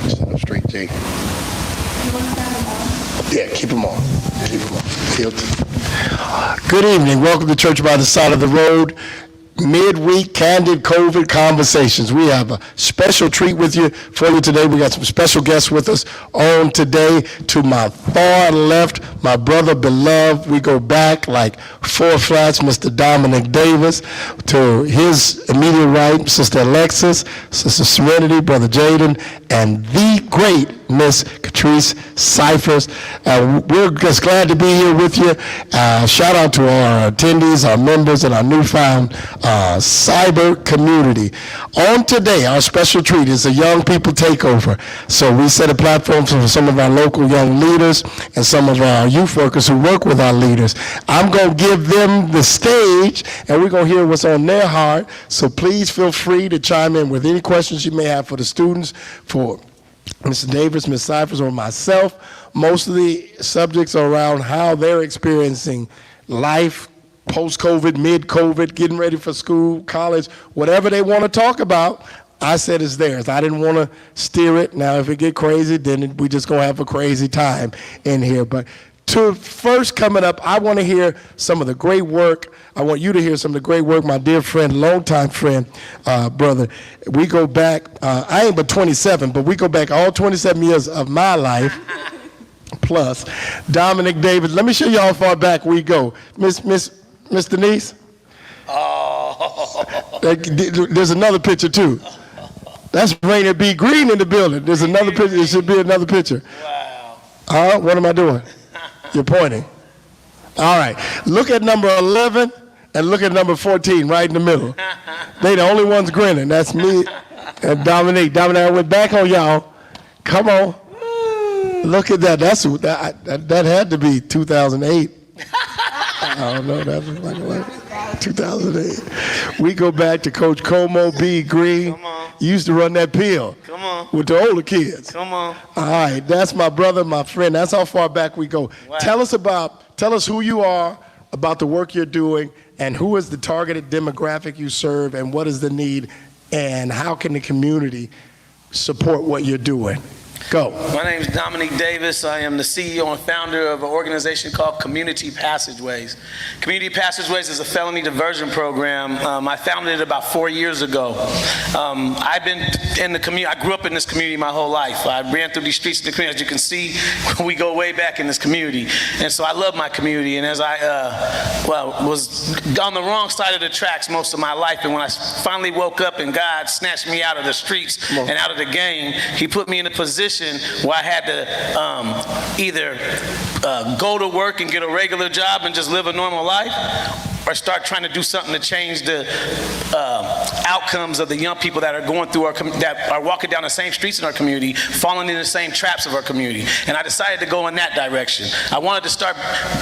Stand up straight, Jay. Yeah, keep them on. Keep them on. Good evening. Welcome to Church by the Side of the Road. Midweek Candid COVID Conversations. We have a special treat for you today. We got some special guests with us on today. To my far left, my brother beloved. We go back like 4 flats, Mr. Dominique Davis. To his immediate right, Sister Alexis, Sister Serenity, Brother Jaden, and the great Miss Katrice Cypers. We're just glad to be here with you. Shout out to our attendees, our members, and our newfound cyber community. On today, our special treat is a young people takeover. So we set a platform for some of our local young leaders and some of our youth workers who work with our leaders. I'm going to give them the stage, and we're going to hear what's on their heart. So please feel free to chime in with any questions you may have for the students, for Mr. Davis, Ms. Cypers, or myself. Most of the subjects are around how they're experiencing life, post-COVID, mid-COVID, getting ready for school, college, whatever they want to talk about. I said it's theirs. I didn't want to steer it. Now, if it get crazy, then we just going to have a crazy time in here. But to first coming up, I want to hear some of the great work. I want you to hear some of the great work, my dear friend, longtime friend, brother. We go back, I ain't but 27, but we go back all 27 years of my life, plus Dominique Davis. Let me show you how far back we go. Miss Denise? Oh. There's another picture, too. That's Rainer B. Green in the building. There's another picture. There should be another picture. Wow. What am I doing? You're pointing. All right. Look at number 11 and look at number 14 right in the middle. They the only ones grinning. That's me and Dominique. Dominique, I went back on y'all. Come on. Look at that. That had to be 2008. I don't know. That was like 2008. We go back to Coach Como B. Green. Come on. You used to run that pill. Come on. With the older kids. Come on. All right. That's my brother, my friend. That's how far back we go. Wow. Tell us who you are, about the work you're doing, and who is the targeted demographic you serve, and what is the need, and how can the community support what you're doing? Go. My name is Dominique Davis. I am the CEO and founder of an organization called Community Passageways. Community Passageways is a felony diversion program. I founded it about 4 years ago. I've been in the community. I grew up in this community my whole life. I ran through these streets of the community. As you can see, we go way back in this community. And so I love my community. And as I was on the wrong side of the tracks most of my life, and when I finally woke up and God snatched me out of the streets and out of the game, he put me in a position where I had to either go to work and get a regular job and just live a normal life, or start trying to do something to change the outcomes of the young people that are going through that are walking down the same streets in our community, falling in the same traps of our community. And I decided to go in that direction. I wanted to start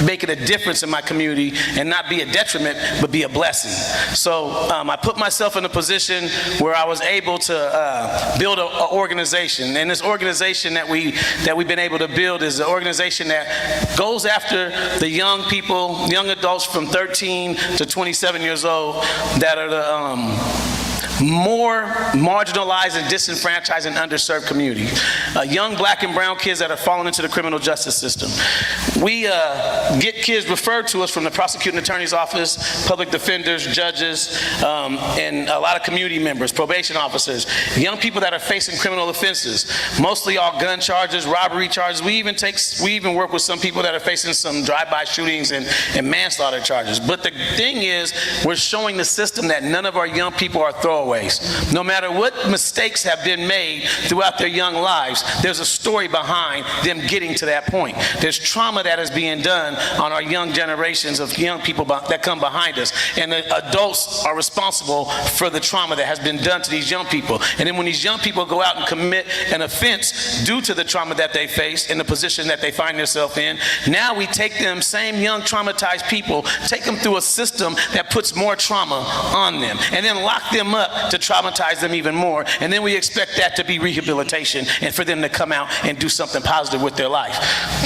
making a difference in my community and not be a detriment, but be a blessing. So I put myself in a position where I was able to build an organization. And this organization that we've been able to build is an organization that goes after the young people, young adults from 13 to 27 years old that are the more marginalized and disenfranchised and underserved community. Young black and brown kids that are falling into the criminal justice system. We get kids referred to us from the prosecuting attorney's office, public defenders, judges, and a lot of community members, probation officers, young people that are facing criminal offenses, mostly all gun charges, robbery charges. We even work with some people that are facing some drive-by shootings and manslaughter charges. But the thing is, we're showing the system that none of our young people are throwaways. No matter what mistakes have been made throughout their young lives, there's a story behind them getting to that point. There's trauma that is being done on our young generations of young people that come behind us. And the adults are responsible for the trauma that has been done to these young people. And then when these young people go out and commit an offense due to the trauma that they face in the position that they find themselves in, now we take them, same young traumatized people, take them through a system that puts more trauma on them, and then lock them up to traumatize them even more. And then we expect that to be rehabilitation and for them to come out and do something positive with their life.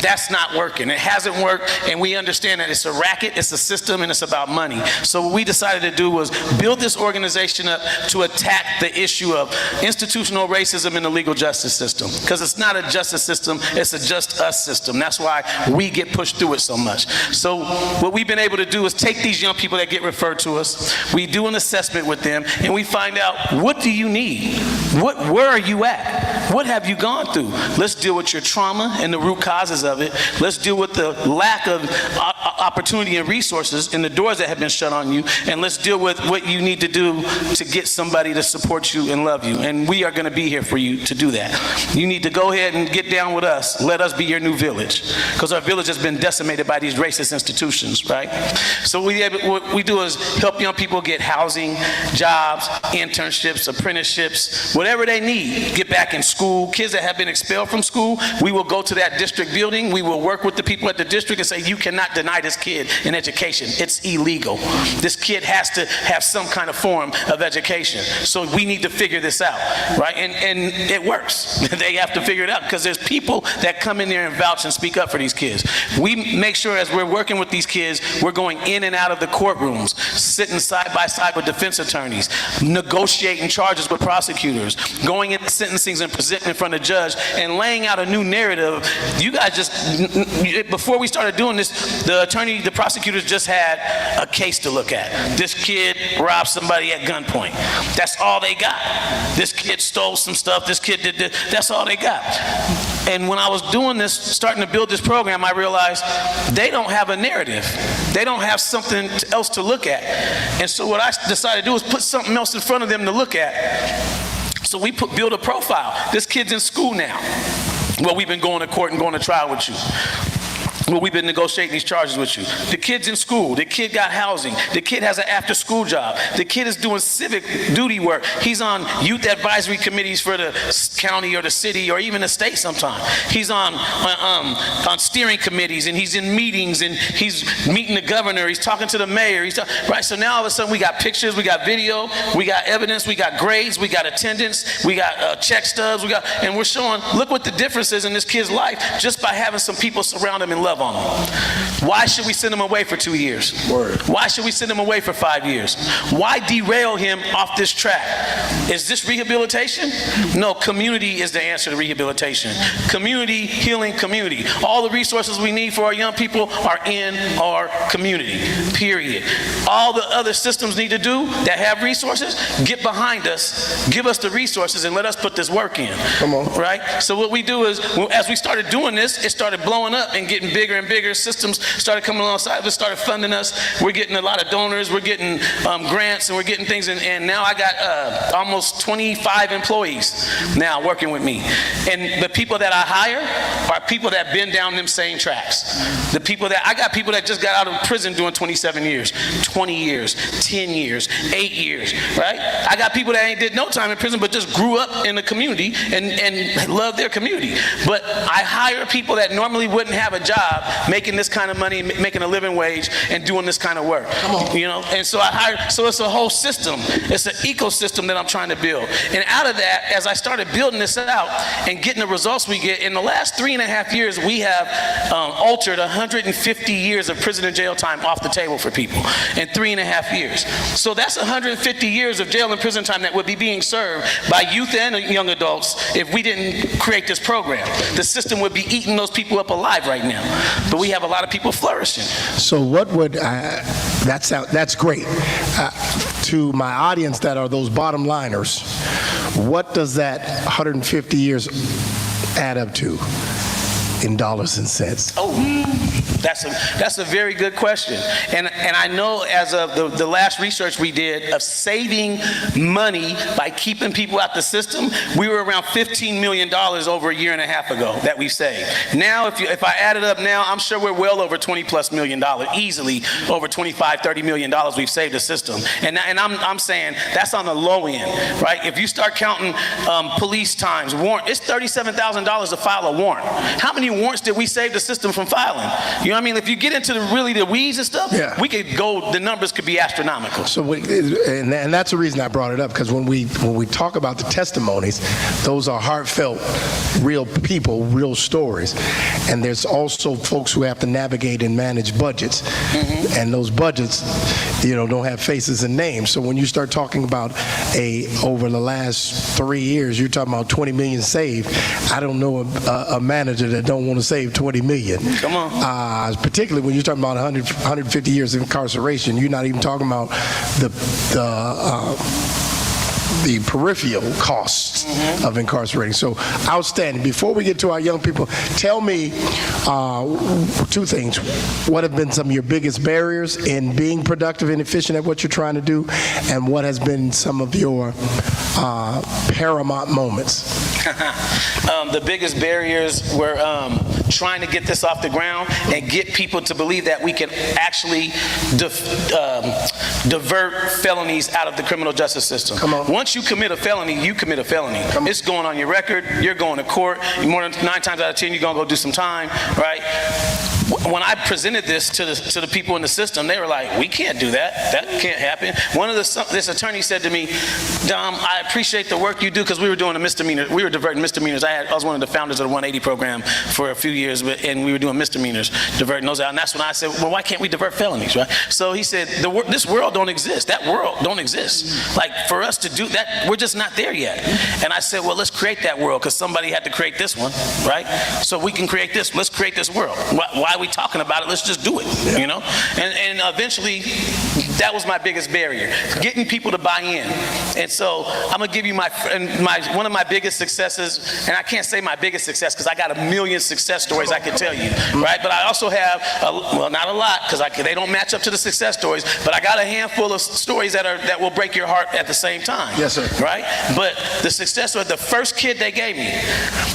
That's not working. working. It hasn't worked, and we understand that it's a racket, it's a system, and it's about money. So what we decided to do was build this organization up to attack the issue of institutional racism in the legal justice system. Because it's not a justice system, it's a just us system. That's why we get pushed through it so much. So what we've been able to do is take these young people that get referred to us, we do an assessment with them, and we find out, what do you need? Where are you at? What have you gone through? Let's deal with your trauma and the root causes of it. Let's deal with the lack of opportunity and resources and the doors that have been shut on you, and let's deal with what you need to do to get somebody to support you and love you. And we are going to be here for you to do that. You need to go ahead and get down with us. Let us be your new village, because our village has been decimated by these racist institutions, right? So what we do is help young people get housing, jobs, internships, apprenticeships, whatever they need. Get back in school. Kids that have been expelled from school, we will go to that district building. We will work with the people at the district and say, you cannot deny this kid an education. It's illegal. This kid has to have some kind of form of education. So we need to figure this out, right? And it works. They have to figure it out, because there's people that come in there and vouch and speak up for these kids. We make sure as we're working with these kids, we're going in and out of the courtrooms, sitting side by side with defense attorneys, negotiating charges with prosecutors, going into sentencings and presenting in front of the judge, and laying out a new narrative. You guys before we started doing this, the prosecutors just had a case to look at. This kid robbed somebody at gunpoint. That's all they got. This kid stole some stuff. This kid did this. That's all they got. And when I was doing this, starting to build this program, I realized they don't have a narrative. They don't have something else to look at. And so what I decided to do was put something else in front of them to look at. So we build a profile. This kid's in school now. Well, we've been going to court and going to trial with you. Well, we've been negotiating these charges with you. The kid's in school. The kid got housing. The kid has an after-school job. The kid is doing civic duty work. He's on youth advisory committees for the county or the city or even the state sometimes. He's on steering committees, and he's in meetings, and he's meeting the governor. He's talking to the mayor. Right? So now all of a sudden we got pictures, we got video, we got evidence, we got grades, we got attendance, we got check stubs, and we're showing, look what the difference is in this kid's life just by having some people surround him and love on him. Why should we send him away for 2 years? Word. Why should we send him away for 5 years? Why derail him off this track? Is this rehabilitation? No, community is the answer to rehabilitation. Community, healing community. All the resources we need for our young people are in our community, period. All the other systems need to do that have resources, get behind us, give us the resources, and let us put this work in. Come on. Right? So what we do is, as we started doing this, it started blowing up and getting bigger and bigger. Systems started coming alongside of us, started funding us. We're getting a lot of donors, we're getting grants, and we're getting things, and now I got almost 25 employees now working with me. And the people that I hire are people that been down them same tracks. I got people that just got out of prison doing 27 years, 20 years, 10 years, 8 years, right? I got people that ain't did no time in prison but just grew up in the community and love their community. But I hire people that normally wouldn't have a job making this kind of money, making a living wage, and doing this kind of work. Come on. You know, and so so it's a whole system. It's an ecosystem that I'm trying to build. And out of that, as I started building this out and getting the results we get, in the last 3.5 years, we have altered 150 years of prison and jail time off the table for people in 3.5 years. So that's 150 years of jail and prison time that would be being served by youth and young adults if we didn't create this program. The system would be eating those people up alive right now. But we have a lot of people flourishing. So what would, that's great. To my audience that are those bottom liners, what does that 150 years add up to in dollars and cents? Oh, that's a very good question. And I know as of the last research we did of saving money by keeping people out the system, we were around $15 million over 1.5 years ago that we saved. Now, if I add it up now, I'm sure we're well over $20+ million, easily over $25-30 million we've saved the system. And I'm saying that's on the low end, right? If you start counting police times, warrant, it's $37,000 to file a warrant. How many warrants did we save the system from filing? You know what I mean? If you get into the weeds and stuff, Yeah. we could go, the numbers could be astronomical. So, and that's the reason I brought it up, because when we talk about the testimonies, those are heartfelt, real people, real stories. And there's also folks who have to navigate and manage budgets. And those budgets, don't have faces and names. So when you start talking about over the last 3 years, you're talking about 20 million saved. I don't know a manager that don't want to save 20 million. Come on. Particularly when you're talking about 150 years of incarceration, you're not even talking about the peripheral costs of incarcerating. So outstanding. Before we get to our young people, tell me two things. What have been some of your biggest barriers in being productive and efficient at what you're trying to do? And what has been some of your paramount moments? The biggest barriers were trying to get this off the ground and get people to believe that we can actually divert felonies out of the criminal justice system. Come on. Once you commit a felony, you commit a felony. It's going on your record. You're going to court. More than 9 times out of 10, you're going to go do some time, right? When I presented this to the people in the system, they were like, we can't do that. That can't happen. This attorney said to me, Dom, I appreciate the work you do, because we were doing a misdemeanor. We were diverting misdemeanors. I was one of the founders of the 180 program for a few years, and we were doing misdemeanors, diverting those out. And that's when I said, well, why can't we divert felonies, right? So he said, this world don't exist. That world don't exist. Like, for us to do that, we're just not there yet. And I said, well, let's create that world, because somebody had to create this one, right? So we can create this. Let's create this world. Why are we talking about it? Let's just do it, And eventually, that was my biggest barrier, getting people to buy in. And so I'm gonna give you one of my biggest successes, and I can't say my biggest success because I got a million success stories I could tell you, right? But I also have, not a lot, because they don't match up to the success stories, but I got a handful of stories that will break your heart at the same time. Yes, sir. Right? But the success story, the first kid they gave me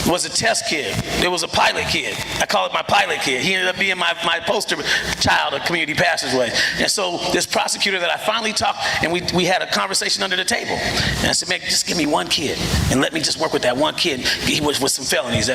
was a test kid. It was a pilot kid. I call it my pilot kid. He ended up being my poster child of Community Passageway. And so this prosecutor that I finally talked, and we had a conversation under the table. And I said, man, just give me one kid and let me just work with that one kid. He was with some felonies,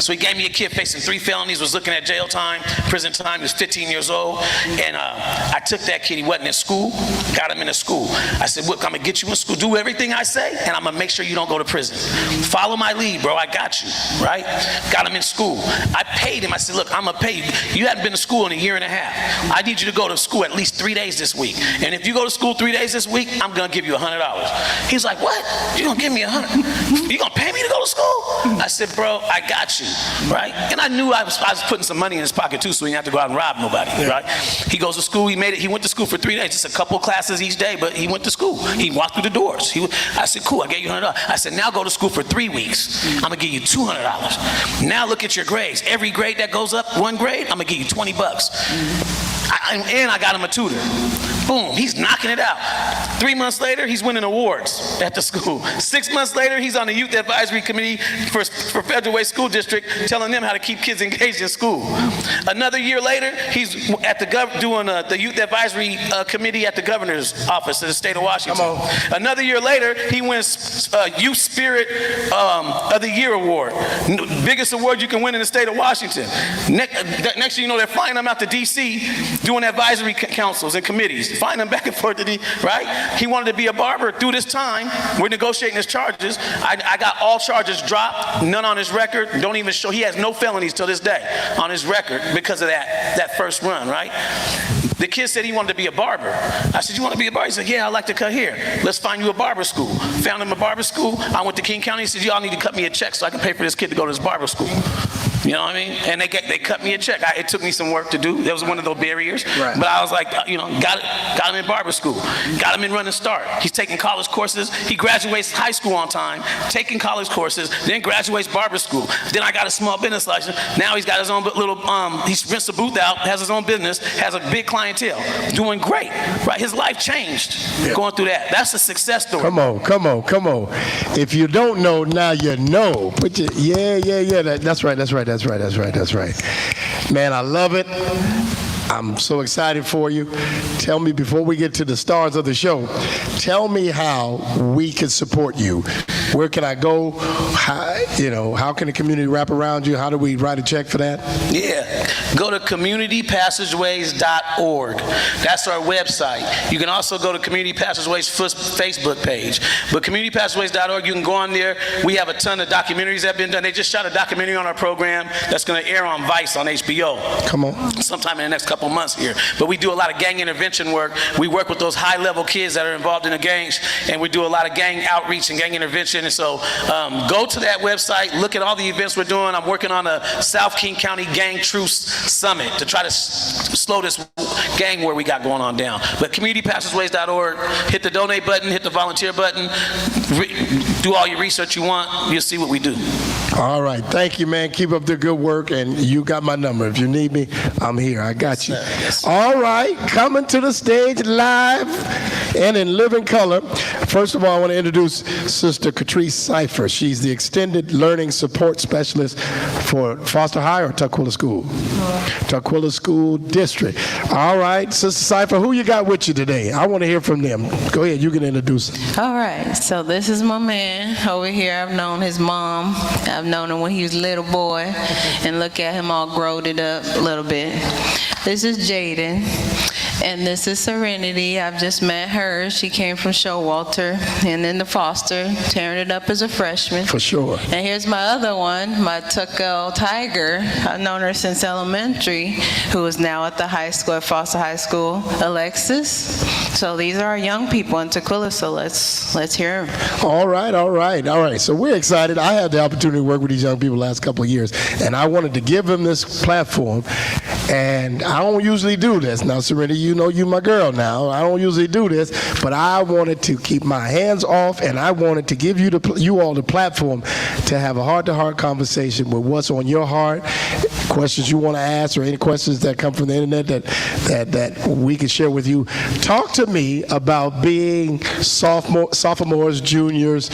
So he gave me a kid facing 3 felonies, was looking at jail time, prison time. He was 15 years old. And I took that kid. He wasn't in school. Got him into school. I said, look, I'm going to get you in school. Do everything I say, and I'm going to make sure you don't go to prison. Follow my lead, bro. I got you, right? Got him in school. I paid him. I said, look, I'm going to pay you. You hadn't been to school in a year and a half. I need you to go to school at least 3 days this week. And if you go to school 3 days this week, I'm going to give you $100. He's like, what? You're going to give me $100? You going to pay me to go to school? I said, bro, I got you, right? And I knew I was putting some money in his pocket too, so he didn't have to go out and rob nobody, right? He goes to school. He made it. He went to school for 3 days, just a couple classes each day, but he went to school. He walked through the doors. I said, cool, I gave you $100. I said, now go to school for 3 weeks. I'm going to give you $200. Now look at your grades. Every grade that goes up 1 grade, I'm going to give you $20. And I got him a tutor. Boom, he's knocking it out. 3 months later, he's winning awards at the school. 6 months later, he's on the youth advisory committee for Federal Way School District, telling them how to keep kids engaged in school. Another year later, he's at doing the youth advisory committee at the governor's office in the state of Washington. Another year later, he wins Youth Spirit of the Year award, biggest award you can win in the state of Washington. Next thing you know, they're flying him out to D.C. doing advisory councils and committees. Flying him back and forth to right? He wanted to be a barber. Through this time, we're negotiating his charges. I got all charges dropped, none on his record. Don't even show. He has no felonies till this day on his record because of that first run, right? The kid said he wanted to be a barber. I said, you want to be a barber? He said, yeah, I like to cut hair. Let's find you a barber school. Found him a barber school. I went to King County. He said, y'all need to cut me a check so I can pay for this kid to go to his barber school. You know what I mean? And they cut me a check. It took me some work to do. That was one of those barriers. Right. But I was like, got him in barber school. Got him in Run and Start. He's taking college courses. He graduates high school on time, taking college courses, then graduates barber school. Then I got a small business license. Now he's got his own little, he rents a booth out, has his own business, has a big clientele. Doing great, right? His life changed going through that. That's a success story. Come on. If you don't know, now you know. That's right. Man, I love it. I'm so excited for you. Tell me, before we get to the stars of the show, tell me how we can support you. Where can I go? How can the community wrap around you? How do we write a check for that? Yeah, go to communitypassageways.org. That's our website. You can also go to Community Passageways Facebook page. But communitypassageways.org, you can go on there. We have a ton of documentaries that have been done. They just shot a documentary on our program that's going to air on Vice on HBO. Come on. Sometime in the next couple months here. But we do a lot of gang intervention work. We work with those high-level kids that are involved in the gangs, and we do a lot of gang outreach and gang intervention. And so go to that website, look at all the events we're doing. I'm working on a South King County Gang Truce Summit to try to slow this gang war we got going on down. But communitypassageways.org, hit the donate button, hit the volunteer button, do all your research you want. You'll see what we do. All right. Thank you, man. Keep up the good work, and you got my number. If you need me, I'm here. I got you. Yes. All right. Coming to the stage live and in living color. First of all, I want to introduce Sister Katrice Cypers. She's the Extended Learning Support Specialist for Foster High or Tukwila School? Tukwila School District. All right. Sister Cypher, who you got with you today? I want to hear from them. Go ahead. You can introduce them. All right, so this is my man over here. I've known his mom. I've known him when he was a little boy, and look at him all growed it up a little bit. This is Jaden, and this is Serenity. I've just met her. She came from Showalter and then the Foster, tearing it up as a freshman. For sure. And here's my other one, my Tucko Tiger. I've known her since elementary, who is now at the high school, at Foster High School, Alexis. So these are our young people in Tukwila, so let's hear them. All right. So we're excited. I had the opportunity to work with these young people the last couple of years, and I wanted to give them this platform. And I don't usually do this. Now, Serenity, you know you my girl now. I don't usually do this, but I wanted to keep my hands off, and I wanted to give you all the platform to have a heart-to-heart conversation with what's on your heart, questions you want to ask, or any questions that come from the internet that we can share with you. Talk to me about being sophomores, juniors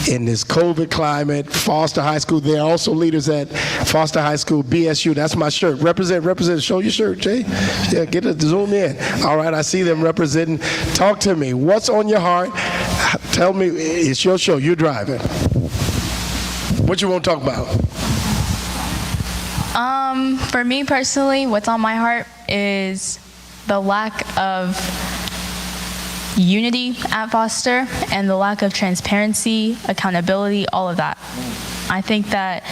in this COVID climate. Foster High School, they're also leaders at Foster High School, BSU. That's my shirt. Represent. Show your shirt, Jay. Yeah, get it, zoom in. All right, I see them representing. Talk to me. What's on your heart? Tell me, it's your show. You're driving. What you want to talk about? For me personally, what's on my heart is the lack of unity at Foster and the lack of transparency, accountability, all of that. I think that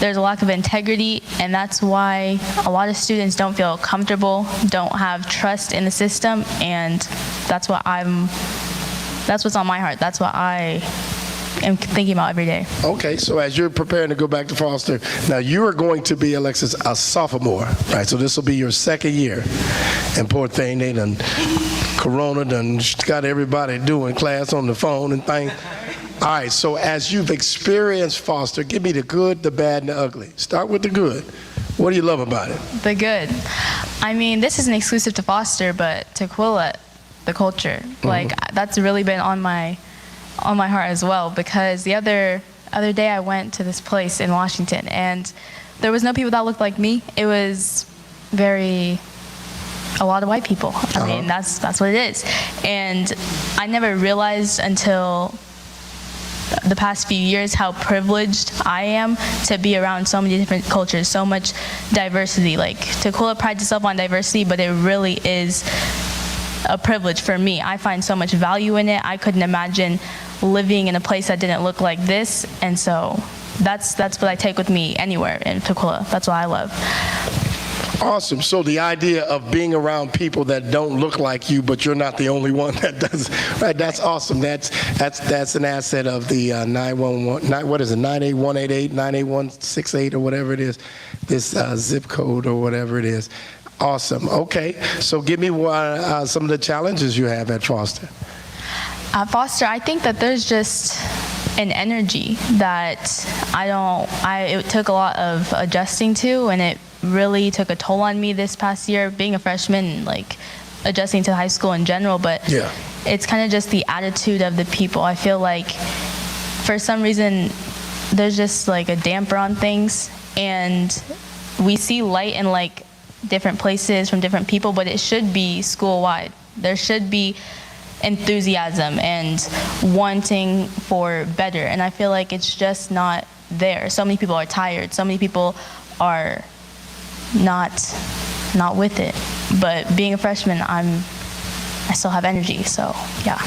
there's a lack of integrity, and that's why a lot of students don't feel comfortable, don't have trust in the system, and that's what's on my heart. That's what I am thinking about every day. Okay, so as you're preparing to go back to Foster, now you are going to be, Alexis, a sophomore, right? So this will be your second year. And poor thing, they done, Corona done got everybody doing class on the phone and things. All right, so as you've experienced Foster, give me the good, the bad, and the ugly. Start with the good. What do you love about it? The good. I mean, this isn't exclusive to Foster, but Tukwila, the culture. Like, that's really been on my heart as well, because the other day I went to this place in Washington, and there was no people that looked like me. It was a lot of white people. I mean, that's what it is. And I never realized until the past few years how privileged I am to be around so many different cultures, so much diversity. Like, Tukwila prides itself on diversity, but it really is a privilege for me. I find so much value in it. I couldn't imagine living in a place that didn't look like this, and so that's what I take with me anywhere in Tukwila. That's what I love. Awesome. So the idea of being around people that don't look like you, but you're not the only one that does, right? That's awesome. That's an asset of the 911. What is it? 98188, 98168, or whatever it is. This zip code or whatever it is. Awesome. Okay. So give me some of the challenges you have at Foster. At Foster, I think that there's just an energy that it took a lot of adjusting to, and it really took a toll on me this past year, being a freshman, like adjusting to high school in general. But yeah, it's kind of just the attitude of the people. I feel like for some reason there's just like a damper on things, and we see light in like different places from different people, but it should be school-wide. There should be enthusiasm and wanting for better. And I feel like it's just not there. So many people are tired. So many people are not with it. But being a freshman, I still have energy, so yeah.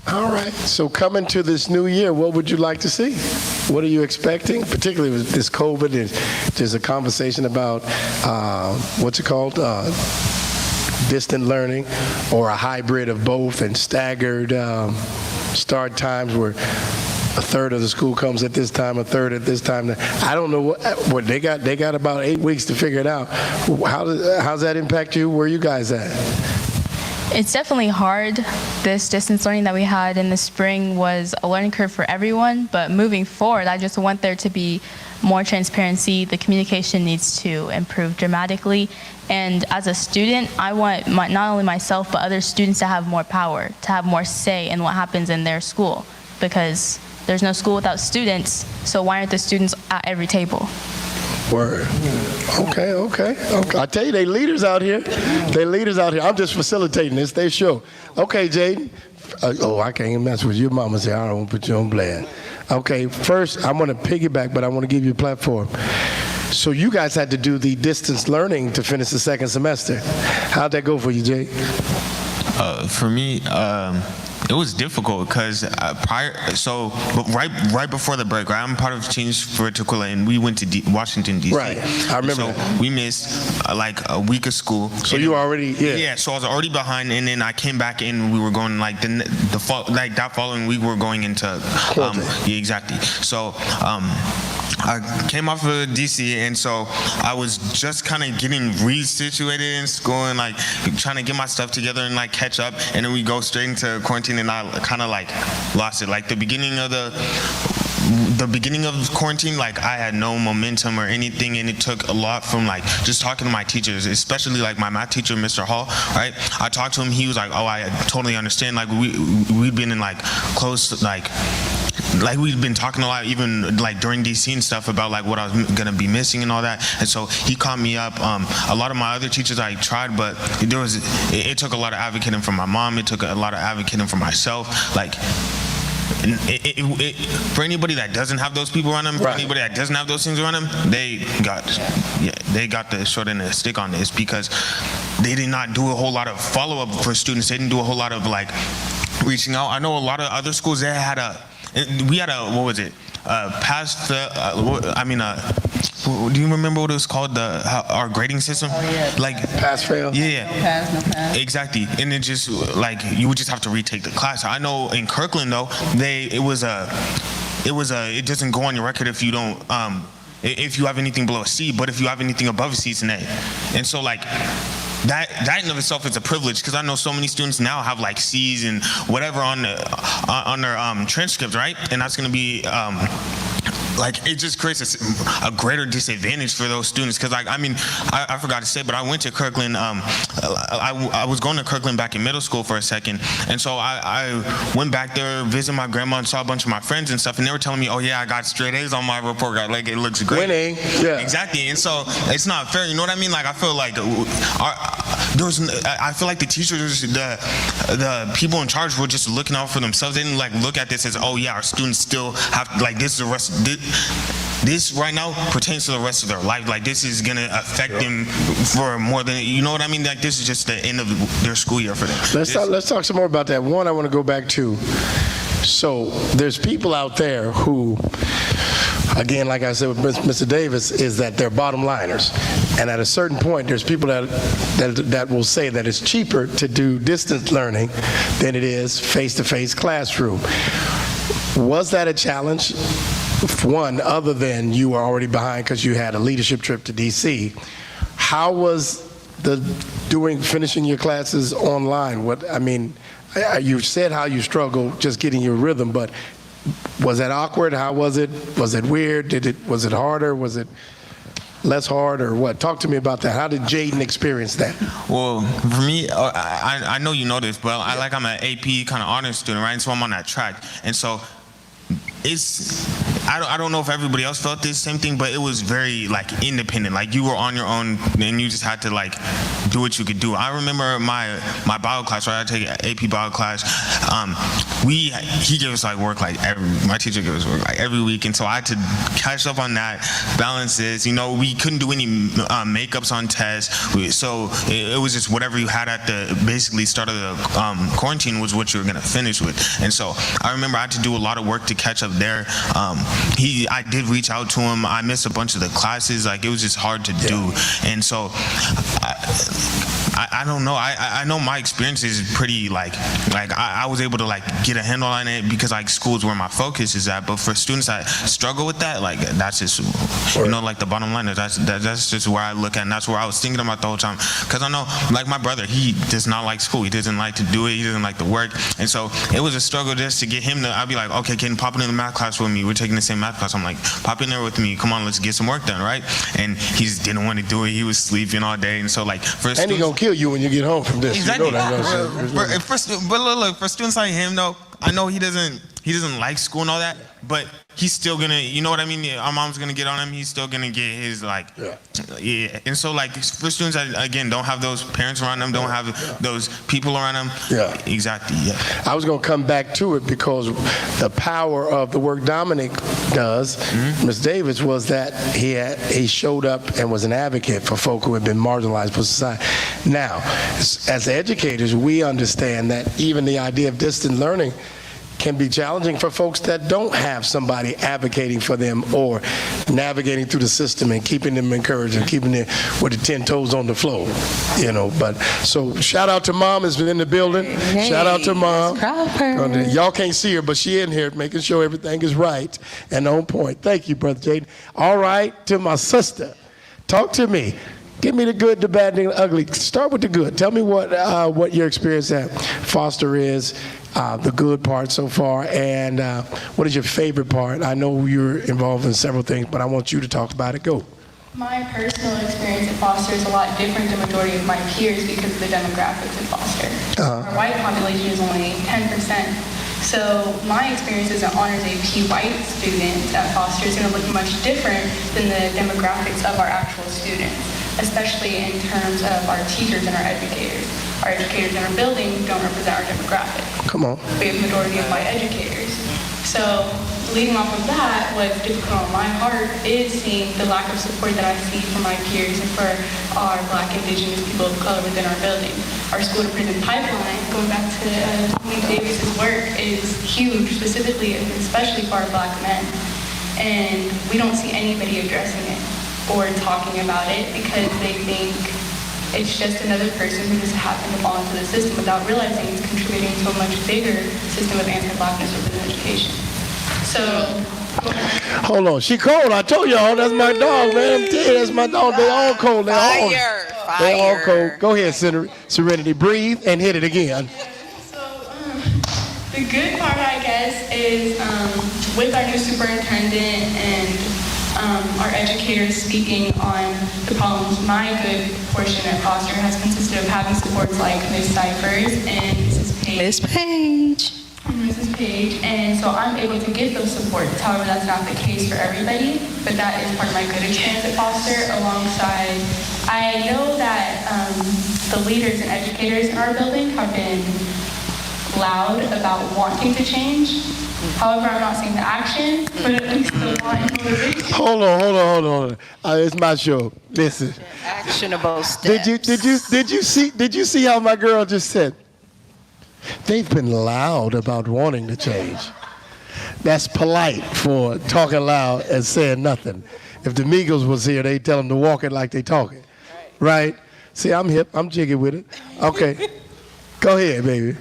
All right. So coming to this new year, what would you like to see? What are you expecting? Particularly with this COVID, there's a conversation about what's it called? Distant learning, or a hybrid of both, and staggered start times where a third of the school comes at this time, a third at this time. I don't know what they got. They got about 8 weeks to figure it out. How's that impact you? Where are you guys at? It's definitely hard. This distance learning that we had in the spring was a learning curve for everyone, but moving forward, I just want there to be more transparency. The communication needs to improve dramatically. And as a student, I want not only myself, but other students to have more power, to have more say in what happens in their school, because there's no school without students, so why aren't the students at every table? Word. Okay. I tell you, they leaders out here. I'm just facilitating this. They sure. Okay, Jaden. I can't even mess with your mama. Say I don't want to put you on blast. Okay, first I'm going to piggyback, but I want to give you a platform. So you guys had to do the distance learning to finish the second semester. How'd that go for you, Jay? For me, it was difficult because right before the break, right, I'm part of Change for Tukwila, and we went to Washington, D.C. Right, I remember that. We missed like a week of school. So you already, Yeah, so I was already behind, and then I came back in. We were going like that following week. We were going into yeah, exactly. So. I came off of DC, and so I was just kind of getting resituated in school and like trying to get my stuff together and like catch up, and then we go straight into quarantine, and I kind of like lost it. Like the beginning of quarantine, like I had no momentum or anything, and it took a lot from like just talking to my teachers, especially like my math teacher, Mr. Hall, right? I talked to him, he was like, oh, I totally understand. Like we've been in like close, like we've been talking a lot, even like during DC and stuff, about like what I was gonna be missing and all that. And so he caught me up. A lot of my other teachers I tried, but it took a lot of advocating from my mom. It took a lot of advocating for myself. Like, for anybody that doesn't have those people around them, for anybody that doesn't have those things around them, they got the short end of the stick on this, because they did not do a whole lot of follow-up for students. They didn't do a whole lot of like reaching out. I know a lot of other schools, we had a, what was it? Do you remember what it was called? Our grading system? Oh, yeah. Like pass fail? Yeah. No pass, no pass. Exactly. And it just like you would just have to retake the class. I know in Kirkland though, it doesn't go on your record if you don't if you have anything below a C, but if you have anything above a C, it's an A. And so like that in of itself is a privilege, because I know so many students now have like C's and whatever on their transcripts, right? And that's going to be like, it just creates a greater disadvantage for those students. Because I forgot to say, but I went to Kirkland. I was going to Kirkland back in middle school for a second, and so I went back there, visited my grandma, and saw a bunch of my friends and stuff, and they were telling me, oh yeah, I got straight A's on my report card, like it looks great. Winning, yeah. Exactly. And so it's not fair, you know what I mean? Like I feel like I feel like the teachers, the people in charge were just looking out for themselves. They didn't like look at this as, oh yeah, our students still have, like, this is the rest. This right now pertains to the rest of their life. Like this is gonna affect them for more than, you know what I mean? Like this is just the end of their school year for them. Let's talk some more about that. One, I want to go back to, so there's people out there who, again, like I said with Mr. Davis, is that they're bottom liners. And at a certain point, there's people that will say that it's cheaper to do distance learning than it is face-to-face classroom. Was that a challenge? One, other than you were already behind because you had a leadership trip to DC, how was finishing your classes online? You said how you struggled just getting your rhythm, but was that awkward? How was it? Was it weird? Was it harder? Was it less hard, or what? Talk to me about that. How did Jaden experience that? Well, for me, I know you know this, but I'm an AP kind of honors student, right? And so I'm on that track, and so I don't know if everybody else felt this same thing, but it was very like independent. Like you were on your own and you just had to like do what you could do. I remember my bio class, right? I take an AP bio class. He gave us like work like my teacher gave us work like every week, and so I had to catch up on that, balance this. You know, we couldn't do any makeups on tests, so it was just whatever you had at the basically start of the quarantine was what you were gonna finish with. And so I remember I had to do a lot of work to catch up there. I did reach out to him. I missed a bunch of the classes. Like it was just hard to do. And so I don't know. I know my experience is pretty like I was able to like get a handle on it because like school is where my focus is at. But for students that struggle with that, like that's just like the bottom line. That's just where I look at, and that's where I was thinking about the whole time. Because I know like my brother, he does not like school. He doesn't like to do it. He doesn't like to work. And so it was a struggle just to get him to. I'd be like, okay, can you pop into the math class with me? We're taking the same math class. I'm like, pop in there with me. Come on, let's get some work done, right? And he just didn't want to do it. He was sleeping all day, and so like for and he gonna kill you when you get home from this. Exactly. You know that, but look, for students like him though, I know he doesn't like school and all that, but he's still gonna, you know what I mean? Our mom's gonna get on him. He's still gonna get his yeah. And so like for students that again don't have those parents around them, don't have those people around them. Yeah. Exactly. Yeah. I was gonna come back to it because the power of the work Dominique does, Ms. Davis, was that he showed up and was an advocate for folk who had been marginalized by society. Now, as educators, we understand that even the idea of distant learning can be challenging for folks that don't have somebody advocating for them or navigating through the system and keeping them encouraged and keeping them with the 10 toes on the floor, you know. But so shout out to Mom is in the building. Hey, shout out to Mom. proper. Y'all can't see her, but she in here making sure everything is right and on point. Thank you, Brother Jaden. All right, to my sister, talk to me. Give me the good, the bad, and the ugly. Start with the good. Tell me what your experience at Foster is, the good part so far, and what is your favorite part? I know you're involved in several things, but I want you to talk about it. Go. My personal experience at Foster is a lot different than the majority of my peers because of the demographics at Foster. Our white population is only 10%. So my experience as an honors AP white student at Foster is going to look much different than the demographics of our actual students, especially in terms of our teachers and our educators. Our educators in our building don't represent our demographic. Come on. We have a majority of white educators. So leading off of that, what's difficult on my heart is seeing the lack of support that I see from my peers and for our Black, Indigenous people of color within our building. Our school to prison pipeline, going back to Dominique Davis's work, is huge, specifically and especially for our Black men. And we don't see anybody addressing it or talking about it because they think it's just another person who just happened to fall into the system without realizing it's contributing to a much bigger system of anti-Blackness within education. So, Hold on, she cold. I told y'all that's my dog, man. I'm telling you, that's my dog. They all cold. They all cold. Go ahead, Serenity. Breathe and hit it again. So the good part, I guess, is with our new superintendent and our educators speaking on the problems. My good portion at Proctor has consisted of having supports like Ms. Cypers and Mrs. Page. Miss Page. Mrs. Page, and so I'm able to get those supports. However, that's not the case for everybody, but that is part of my good experience at Foster. Alongside, I know that the leaders and educators in our building have been loud about wanting to change. However, I'm not seeing the action, but at least the want and motivation. Hold on. It's my show. Listen. Actionable steps. Did you see how my girl just said? They've been loud about wanting to change. That's polite for talking loud and saying nothing. If the Migos was here, they'd tell them to walk it like they talking. Right? See, I'm hip. I'm jiggy with it. Okay. Go ahead, baby.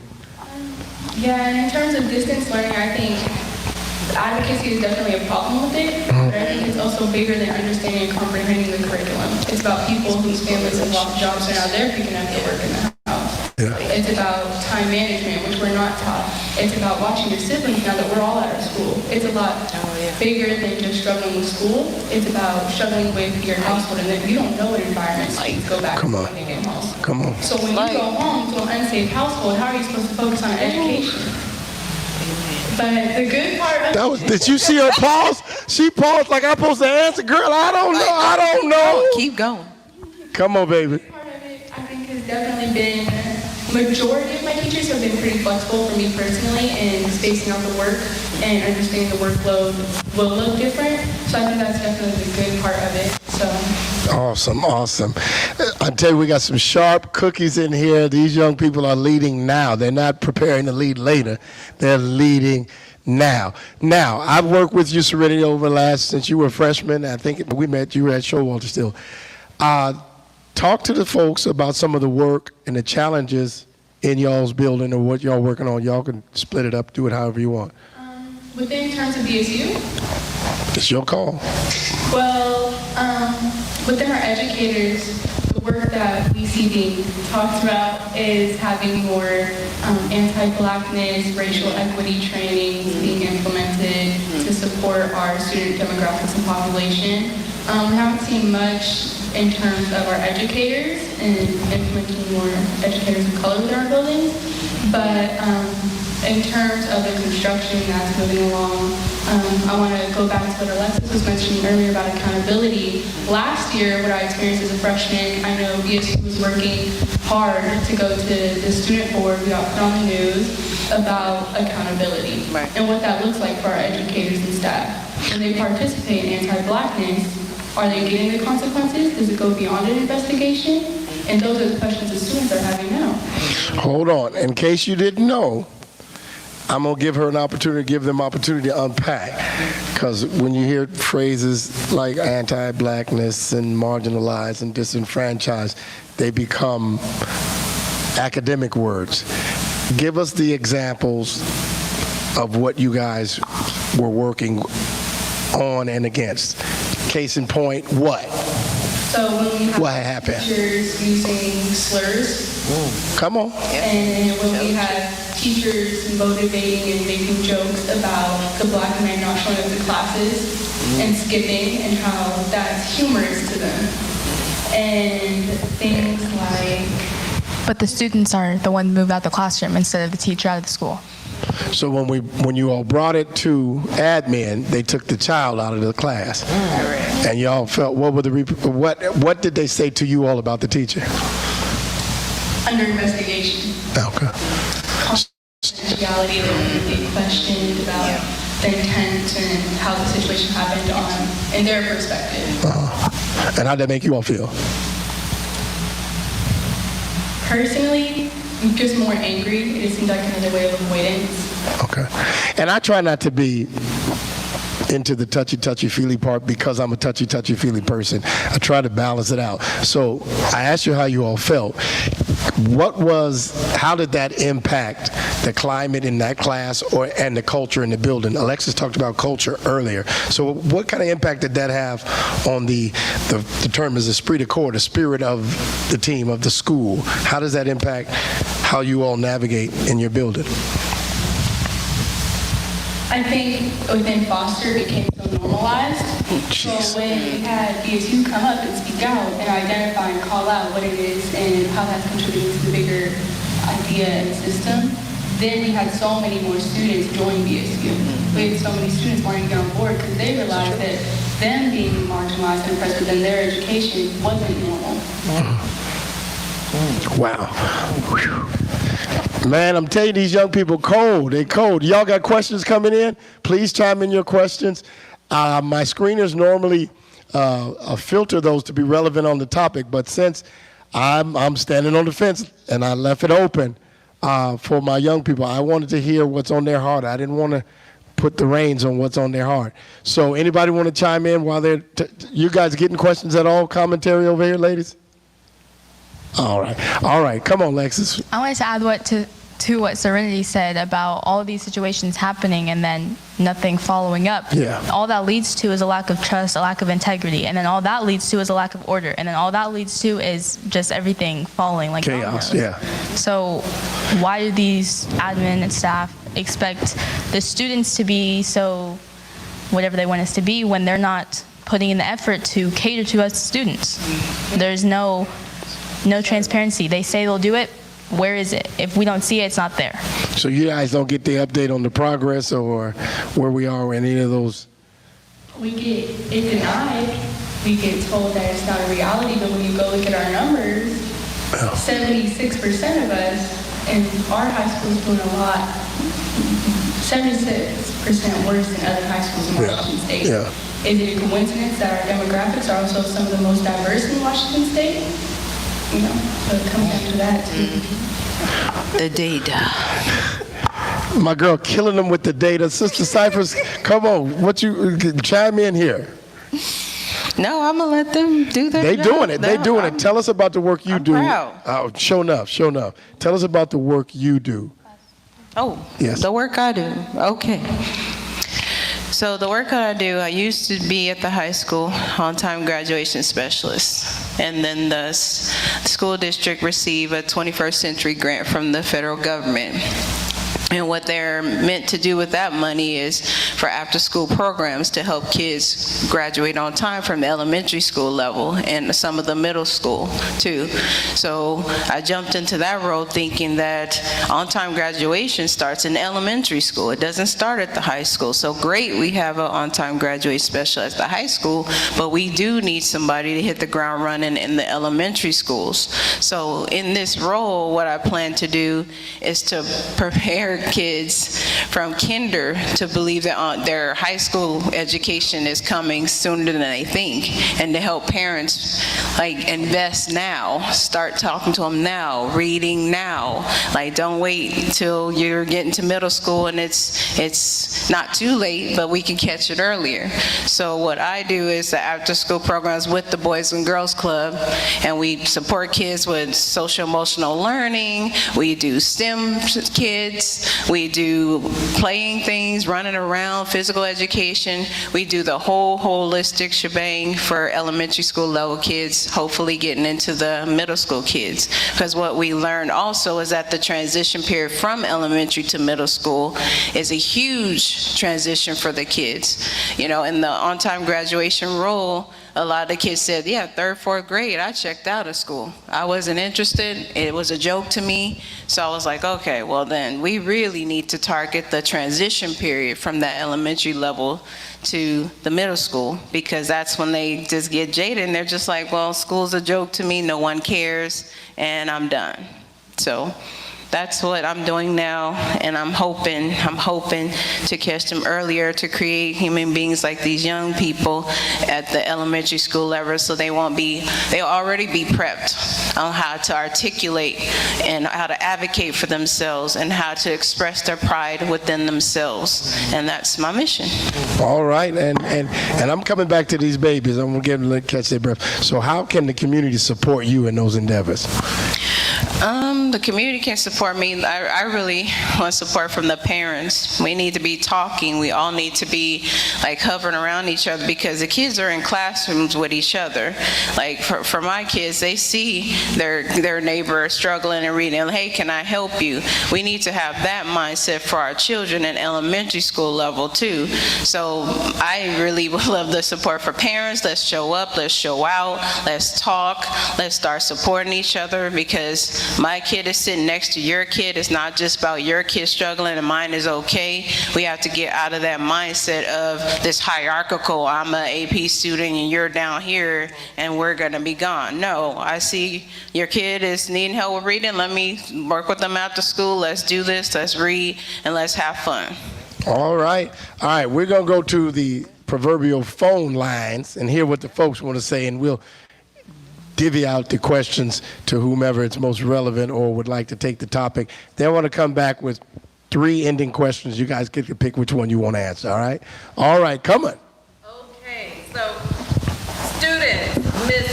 Yeah, and in terms of distance learning, I think advocacy is definitely a problem with it, but I think it's also bigger than understanding and comprehending the curriculum. It's about people whose families have lost jobs and now they're picking up their work in the house. Yeah. It's about time management, which we're not taught. It's about watching your siblings now that we're all out of school. It's a lot bigger than just struggling with school. It's about struggling with your household, and then you don't know what environments like go back to when they get home. Come on. So when you go home to an unsafe household, how are you supposed to focus on education? But the good part of Did you see her pause? She paused like I'm supposed to answer. Girl, I don't know. Keep going. Come on, baby. Part of it, I think, has definitely been, majority of my teachers have been pretty flexible for me personally in spacing out the work and understanding the workload will look different. So I think that's definitely the good part of it. So. Awesome. I tell you, we got some sharp cookies in here. These young people are leading now. They're not preparing to lead later. They're leading now. Now, I've worked with you, Serenity, since you were a freshman. I think we met, you were at Showalter still. Talk to the folks about some of the work and the challenges in y'all's building or what y'all working on. Y'all can split it up, do it however you want. Within terms of BSU? It's your call. Well, within our educators, the work that we see being talked about is having more anti-Blackness, racial equity trainings being implemented to support our student demographics and population. We haven't seen much in terms of our educators and implementing more educators of color within our buildings, but in terms of the construction that's moving along, I want to go back to what Alexis was mentioning earlier about accountability. Last year, what I experienced as a freshman, I know BSU was working hard to go to the student board. We got put on the news about accountability and what that looks like for our educators and staff. When they participate in anti-Blackness, are they getting the consequences? Does it go beyond an investigation? And those are the questions the students are having now. Hold on. In case you didn't know, I'm going to give her an opportunity, give them opportunity to unpack. Because when you hear phrases like anti-Blackness and marginalized and disenfranchised, they become academic words. Give us the examples of what you guys were working on and against. Case in point, what? So when we have What happened? teachers using slurs, Come on. and when we have teachers motivating and making jokes about the Black man not showing up to classes and skipping and how that's humorous to them. And things like... But the students are the one moved out the classroom instead of the teacher out of the school. So when you all brought it to admin, they took the child out of the class, and y'all felt what did they say to you all about the teacher? Under investigation. Okay. Confidentiality, they questioned about the intent and how the situation happened in their perspective. And how'd that make you all feel? Personally, I'm just more angry. It seems like another way of avoidance. Okay. And I try not to be into the touchy-feely part because I'm a touchy-feely person. I try to balance it out. So I asked you how you all felt. How did that impact the climate in that class and the culture in the building? Alexis talked about culture earlier. So what kind of impact did that have on the term is esprit de corps, the spirit of the team, of the school? How does that impact how you all navigate in your building? I think within Foster it became so normalized. So when we had BSU come up and speak out and identify and call out what it is and how that's contributing to the bigger idea and system, then we had so many more students join BSU. We had so many students wanting to get on board because they realized that them being marginalized and oppressed within their education wasn't normal. Wow. Whew. Man, I'm telling you, these young people cold. They cold. Y'all got questions coming in? Please chime in your questions. My screeners normally filter those to be relevant on the topic, but since I'm standing on the fence and I left it open for my young people, I wanted to hear what's on their heart. I didn't want to put the reins on what's on their heart. So anybody want to chime in while you guys getting questions at all? Commentary over here, ladies? All right. Come on, Alexis. I wanted to add to what Serenity said about all of these situations happening and then nothing following up. Yeah. All that leads to is a lack of trust, a lack of integrity, and then all that leads to is a lack of order, and then all that leads to is just everything falling like Chaos, dominoes. yeah. So why do these admin and staff expect the students to be so whatever they want us to be when they're not putting in the effort to cater to us students? There's no transparency. They say they'll do it. Where is it? If we don't see it, it's not there. So you guys don't get the update on the progress or where we are in any of those we get it denied. We get told that it's not a reality, but when you go look at our numbers, 76% of us in our high school is doing a lot, 76% worse than other high schools in Washington State. Yeah. Is it a coincidence that our demographics are also some of the most diverse in Washington State? You know, so it comes down to that too. The data. My girl killing them with the data. Sister Cypers, come on, what you chime in here? No, I'm gonna let them do their They job. doing it. They doing it. Tell us about the work you do. proud. Oh, show enough. Tell us about the work you do. Oh, Yes. the work I do. Okay. So the work that I do, I used to be at the high school on-time graduation specialist. And then the school district received a 21st century grant from the federal government. And what they're meant to do with that money is for after-school programs to help kids graduate on time from the elementary school level and some of the middle school too. So I jumped into that role thinking that on-time graduation starts in elementary school. It doesn't start at the high school. So great, we have an on-time graduate specialist at the high school, but we do need somebody to hit the ground running in the elementary schools. So in this role, what I plan to do is to prepare kids from kinder to believe that their high school education is coming sooner than they think, and to help parents like invest now, start talking to them now, reading now. Like, don't wait till you're getting to middle school and it's not too late, but we can catch it earlier. So what I do is the after school programs with the Boys and Girls Club, and we support kids with social emotional learning. We do STEM kids. We do playing things, running around, physical education. We do the whole holistic shebang for elementary school level kids, hopefully getting into the middle school kids. Because what we learned also is that the transition period from elementary to middle school is a huge transition for the kids. You know, in the on-time graduation role, a lot of the kids said, yeah, 3rd, 4th grade, I checked out of school. I wasn't interested. It was a joke to me. So I was like, okay, well then we really need to target the transition period from that elementary level to the middle school, because that's when they just get jaded and they're just like, well, school's a joke to me, no one cares, and I'm done. So that's what I'm doing now, and I'm hoping to catch them earlier, to create human beings like these young people at the elementary school level, so they'll already be prepped on how to articulate and how to advocate for themselves and how to express their pride within themselves. And that's my mission. All right, and I'm coming back to these babies. I'm gonna get them to catch their breath. So how can the community support you in those endeavors? The community can support me. I really want support from the parents. We need to be talking. We all need to be like hovering around each other, because the kids are in classrooms with each other. Like for my kids, they see their neighbor struggling and reading. Hey, can I help you? We need to have that mindset for our children in elementary school level too. So I really would love the support for parents. Let's show up, let's show out, let's talk, let's start supporting each other, because my kid is sitting next to your kid. It's not just about your kid struggling and mine is okay. We have to get out of that mindset of this hierarchical, I'm an AP student and you're down here and we're gonna be gone. No, I see your kid is needing help with reading. Let me work with them after school. Let's do this, let's read, and let's have fun. All right, we're gonna go to the proverbial phone lines and hear what the folks want to say, and we'll divvy out the questions to whomever it's most relevant or would like to take the topic. They want to come back with 3 ending questions. You guys get to pick which one you want to answer, all right? All right, come on. Okay, so student, Miss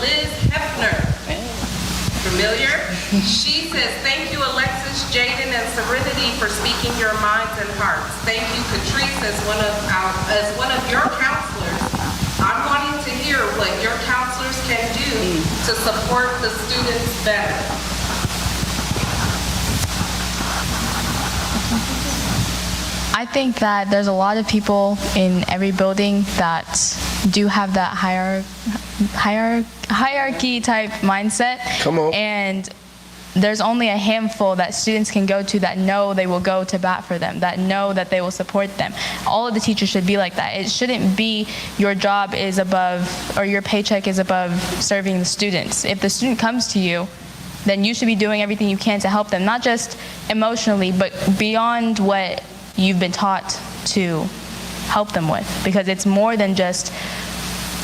Liz Hefner, familiar? She says, thank you, Alexis, Jaden, and Serenity for speaking your minds and hearts. Thank you, Katrice, as one of your counselors. I'm wanting to hear what your counselors can do to support the students better. I think that there's a lot of people in every building that do have that hierarchy type mindset. Come on. And there's only a handful that students can go to that know they will go to bat for them, that know that they will support them. All of the teachers should be like that. It shouldn't be your job is above, or your paycheck is above serving the students. If the student comes to you, then you should be doing everything you can to help them, not just emotionally, but beyond what you've been taught to help them with. Because it's more than just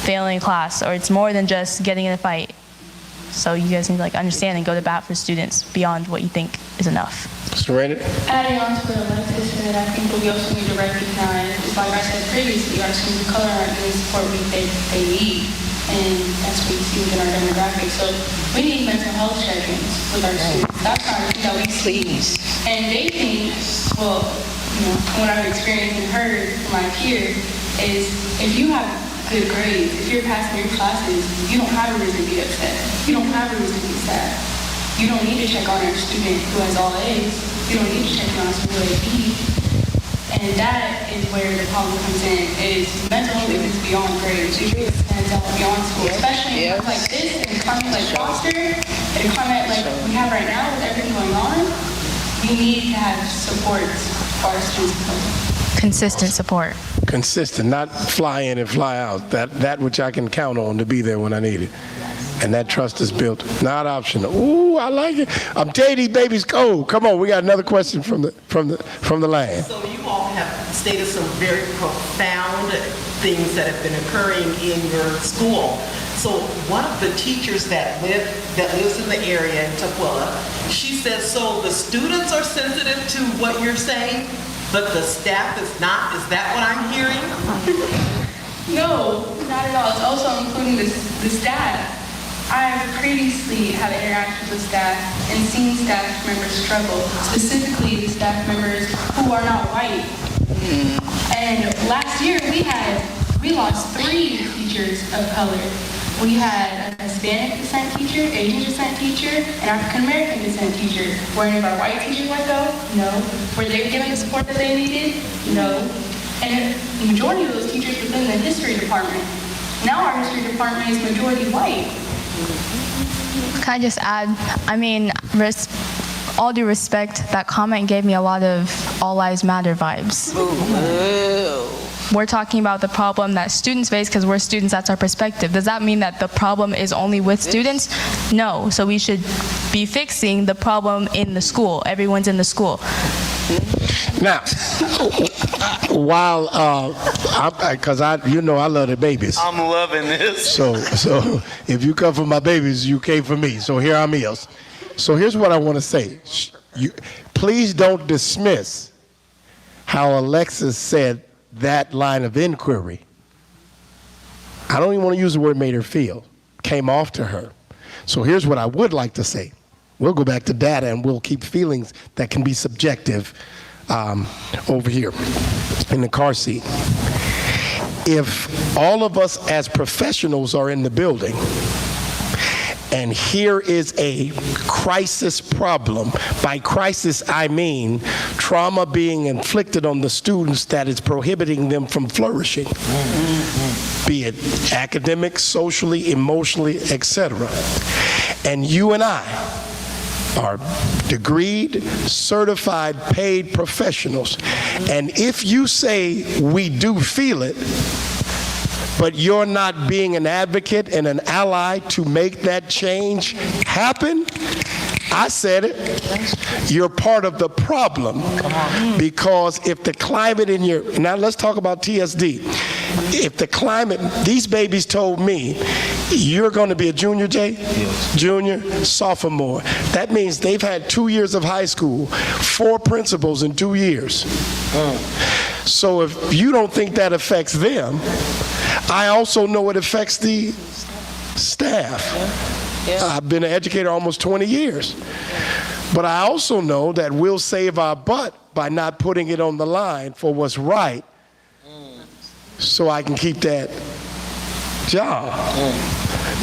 failing class, or it's more than just getting in a fight. So you guys need to understand and go to bat for students beyond what you think is enough. Serenity? Adding on to what Alexis said, I think we also need to recognize, like I said previously, our schools of color aren't getting the support they need, and that's what we see within our demographic. So we need mental health check-ins with our students. That's not something that we see. And they think, well, what I've experienced and heard from my peers is if you have good grades, if you're passing your classes, you don't have a reason to be upset. You don't have a reason to be sad. You don't need to check on your student who has all A's. You don't need to check on someone who has B. And that is where the problem comes in, is mental health is beyond grades. It extends out beyond school, especially in times like this, in a climate like Proctor, in a climate like we have right now with everything going on. We need to have support for our students. Consistent support. Consistent, not fly in and fly out. That which I can count on to be there when I need it. And that trust is built, not optional. Ooh, I like it. I'm telling you, these babies cold. Come on, we got another question from the line. So you all have stated some very profound things that have been occurring in your school. So one of the teachers that lives in the area in Tukwila, she says, so the students are sensitive to what you're saying, but the staff is not? Is that what I'm hearing? No, not at all. It's also including the staff. I previously had interactions with staff and seen staff members struggle, specifically the staff members who are not white. And last year we lost 3 teachers of color. We had a Hispanic descent teacher, Asian descent teacher, and African American descent teacher. Were any of our white teachers let go? No. Were they given the support that they needed? No. And the majority of those teachers within the history department. Now our history department is majority white. Can I just add, all due respect, that comment gave me a lot of All Lives Matter vibes. We're talking about the problem that students face because we're students, that's our perspective. Does that mean that the problem is only with students? No, so we should be fixing the problem in the school. Everyone's in the school. Now, while, because I love the babies. I'm loving this. So if you come for my babies, you came for me. So here I'm is. So here's what I want to say. Please don't dismiss how Alexis said that line of inquiry. I don't even want to use the word made her feel. Came off to her. So here's what I would like to say. We'll go back to data and we'll keep feelings that can be subjective over here in the car seat. If all of us as professionals are in the building and here is a crisis problem, by crisis I mean trauma being inflicted on the students that is prohibiting them from flourishing, be it academic, socially, emotionally, etc. And you and I are degreed, certified, paid professionals. And if you say we do feel it, but you're not being an advocate and an ally to make that change happen, I said it, you're part of the problem. Because if the climate in your, now let's talk about TSD. If the climate, these babies told me, you're going to be a junior, Jay? Yes. Junior, sophomore. That means they've had 2 years of high school, 4 principals in 2 years. So if you don't think that affects them, I also know it affects the staff. I've been an educator almost 20 years. But I also know that we'll save our butt by not putting it on the line for what's right so I can keep that job.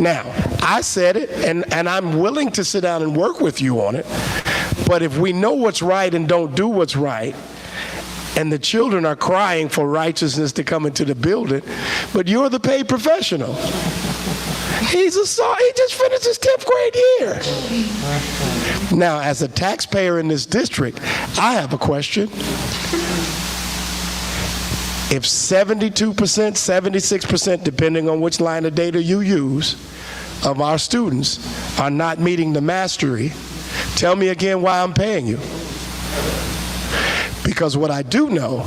Now, I said it, and I'm willing to sit down and work with you on it, but if we know what's right and don't do what's right, and the children are crying for righteousness to come into the building, but you're the paid professional. He just finished his 10th grade year. Now, as a taxpayer in this district, I have a question. If 72%, 76%, depending on which line of data you use, of our students are not meeting the mastery, tell me again why I'm paying you. Because what I do know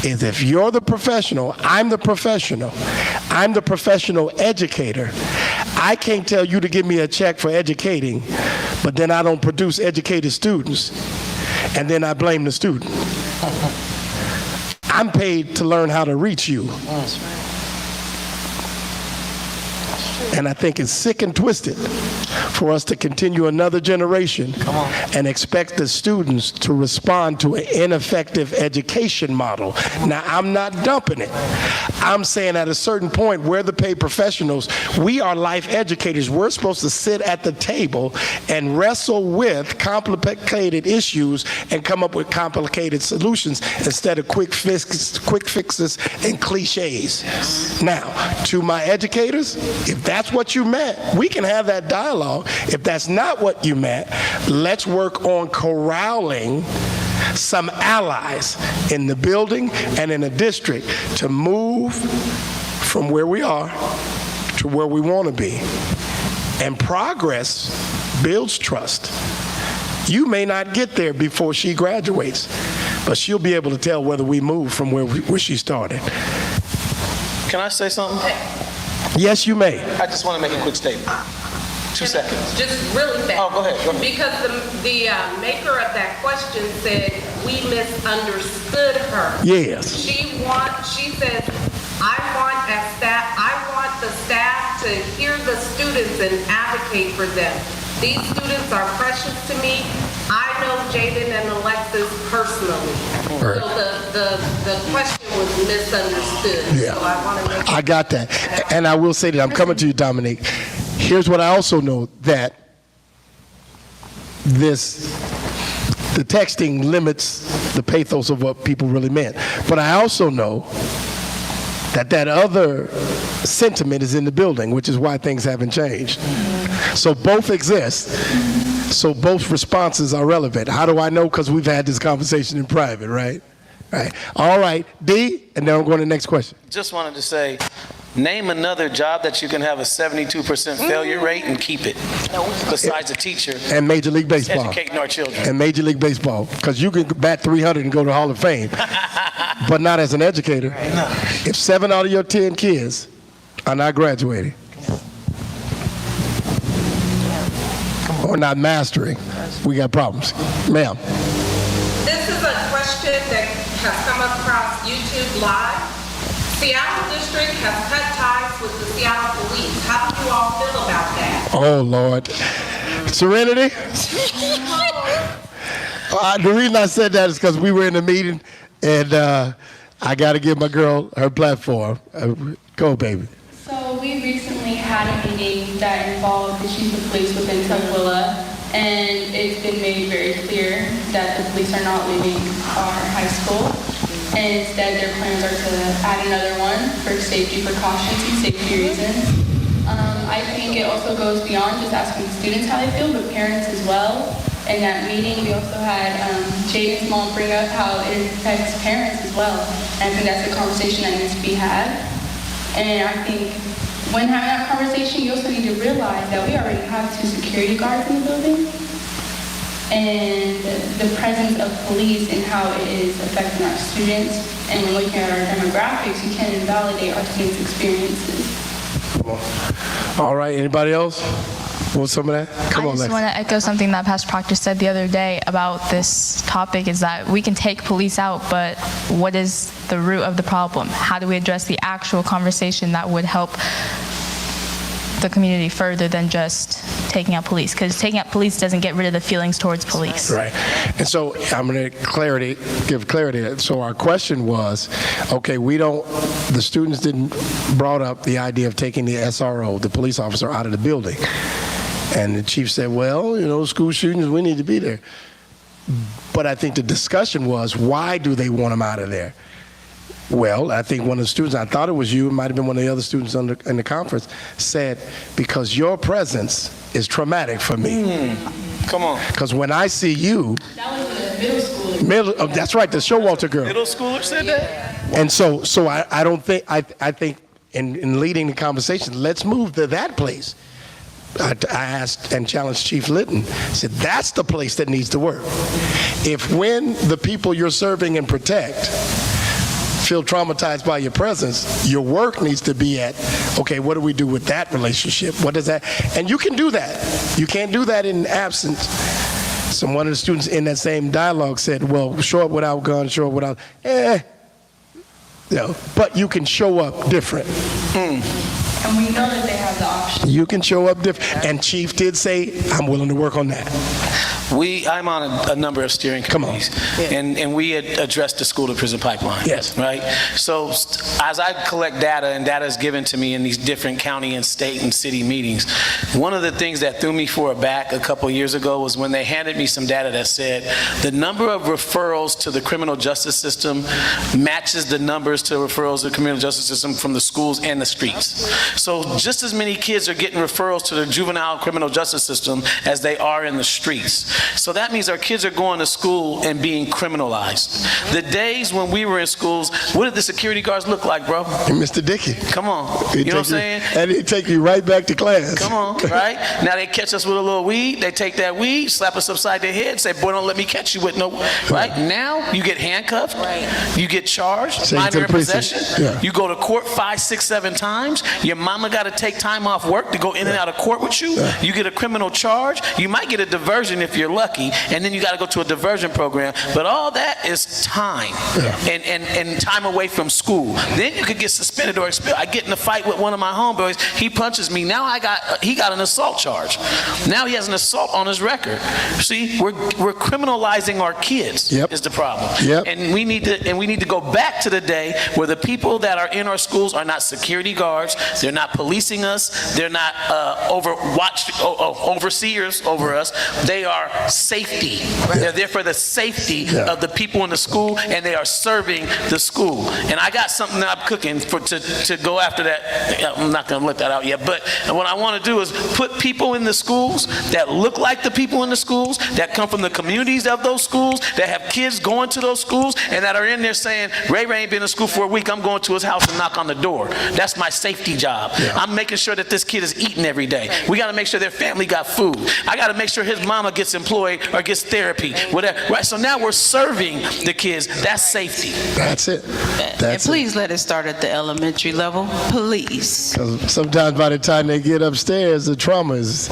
is if you're the professional, I'm the professional educator. I can't tell you to give me a check for educating, but then I don't produce educated students, and then I blame the student. I'm paid to learn how to reach you. That's right. And I think it's sick and twisted for us to continue another generation and expect the students to respond to an ineffective education model. Now, I'm not dumping it. I'm saying at a certain point, we're the paid professionals. We are life educators. We're supposed to sit at the table and wrestle with complicated issues and come up with complicated solutions instead of quick fixes and cliches. Now, to my educators, if that's what you meant, we can have that dialogue. If that's not what you meant, let's work on corralling some allies in the building and in the district to move from where we are to where we want to be. And progress builds trust. You may not get there before she graduates, but she'll be able to tell whether we move from where she started. Can I say something? Yes, you may. I just want to make a quick statement. 2 seconds. Just really fast. Oh, go ahead. Because the maker of that question said we misunderstood her. Yes. She says, I want the staff to hear the students and advocate for them. These students are precious to me. I know Jaden and Alexis personally. Right. So the question was misunderstood. Yeah. So I want to make I got that. And I will say that I'm coming to you, Dominique. Here's what I also know, that the texting limits the pathos of what people really meant. But I also know that other sentiment is in the building, which is why things haven't changed. So both exist. So both responses are relevant. How do I know? Because we've had this conversation in private, right? Right. All right, D, and then I'm going to the next question. Just wanted to say, name another job that you can have a 72% failure rate and keep it, besides a teacher And Major League Baseball. educating our children. And Major League Baseball, because you can bat 300 and go to Hall of Fame, but not as an educator. No. If 7 out of your 10 kids are not graduating or not mastering, we got problems. Ma'am. This is a question that has come across YouTube Live. Seattle District has cut ties with the Seattle Police. How do you all feel about that? Oh, Lord. Serenity? The reason I said that is because we were in a meeting, and I got to give my girl her platform. Go, baby. So we recently had a meeting that involved the chief of police within Tukwila, and it's been made very clear that the police are not leaving our high school, and instead their plans are to add another one for safety precautions and safety reasons. I think it also goes beyond just asking students how they feel, but parents as well. In that meeting, we also had Jaden's mom bring up how it affects parents as well, and I think that's a conversation that needs to be had. And I think when having that conversation, you also need to realize that we already have 2 security guards in the building, and the presence of police and how it is affecting our students, and when looking at our demographics, you can't invalidate our students' experiences. All right, anybody else? Want some of that? Come I on, just Lex. want to echo something that Pastor Proctor said the other day about this topic, is that we can take police out, but what is the root of the problem? How do we address the actual conversation that would help the community further than just taking out police? Because taking out police doesn't get rid of the feelings towards police. Right. And so I'm going to give clarity. So our question was, okay, the students didn't brought up the idea of taking the SRO, the police officer, out of the building. And the chief said, well, school shootings, we need to be there. But I think the discussion was, why do they want them out of there? Well, I think one of the students, I thought it was you, it might have been one of the other students in the conference, said, because your presence is traumatic for me. Come on. Because when I see you, That was in middle school. that's right, the Showalter girl. Middle schooler said that? And so I don't think, I think in leading the conversation, let's move to that place. I asked and challenged Chief Litton, said, that's the place that needs to work. If when the people you're serving and protect feel traumatized by your presence, your work needs to be at, okay, what do we do with that relationship? What does that, and you can do that. You can't do that in absence. One of the students in that same dialogue said, well, show up without guns, show up without, but you can show up different. And we know that they have the option. You can show up different. And Chief did say, I'm willing to work on that. I'm on a number of steering committees, and we had addressed the school to prison pipeline. Yes. Right? So as I collect data, and data is given to me in these different county and state and city meetings, one of the things that threw me for a back a couple years ago was when they handed me some data that said the number of referrals to the criminal justice system matches the numbers to referrals to the criminal justice system from the schools and the streets. So just as many kids are getting referrals to the juvenile criminal justice system as they are in the streets. So that means our kids are going to school and being criminalized. The days when we were in schools, what did the security guards look like, bro? And Mr. Dickey. Come on. You know what I'm saying? And he'd take you right back to class. Come on, right? Now they catch us with a little weed. They take that weed, slap us upside the head, say, boy, don't let me catch you with no, right? Now you get handcuffed. You get charged, minor in possession. Yeah. You go to court 5, 6, 7 times. Your mama got to take time off work to go in and out of court with you. You get a criminal charge. You might get a diversion if you're lucky, and then you got to go to a diversion program. But all that is time and time away from school. Then you could get suspended or expelled. I get in a fight with one of my homeboys. He punches me. Now he got an assault charge. Now he has an assault on his record. See, we're criminalizing our kids. Is the problem. And we need to go back to the day where the people that are in our schools are not security guards. They're not policing us. They're not overseers over us. They are safety. They're there for the safety of the people in the school, and they are serving the school. And I got something that I'm cooking to go after that. I'm not going to let that out yet, but what I want to do is put people in the schools that look like the people in the schools, that come from the communities of those schools, that have kids going to those schools, and that are in there saying, Ray ain't been in school for a week, I'm going to his house and knock on the door. That's my safety job. I'm making sure that this kid is eating every day. We got to make sure their family got food. I got to make sure his mama gets employed or gets therapy, whatever. Right? So now we're serving the kids. That's safety. That's it. And please let it start at the elementary level, please. Because sometimes by the time they get upstairs, the trauma is,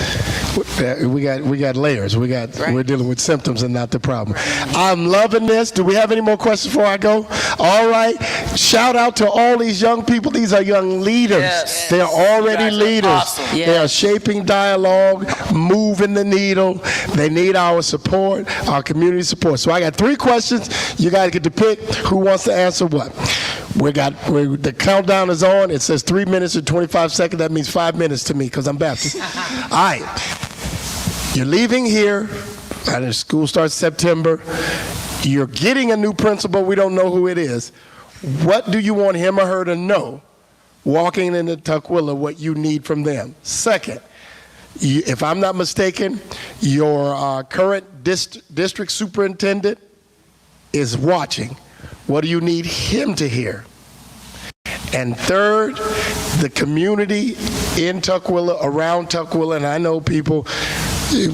we got layers. We're dealing with symptoms and not the problem. I'm loving this. Do we have any more questions before I go? All right. Shout out to all these young people. These are young leaders. They are already leaders. Awesome. They are shaping dialogue, moving the needle. They need our support, our community support. So I got 3 questions. You guys get to pick who wants to answer what. The countdown is on. It says 3 minutes and 25 seconds. That means 5 minutes to me because I'm Baptist. All right. You're leaving here. And school starts September. You're getting a new principal. We don't know who it is. What do you want him or her to know walking into Tukwila, what you need from them? Second, if I'm not mistaken, your current district superintendent is watching. What do you need him to hear? And third, the community in Tukwila, around Tukwila, and I know people,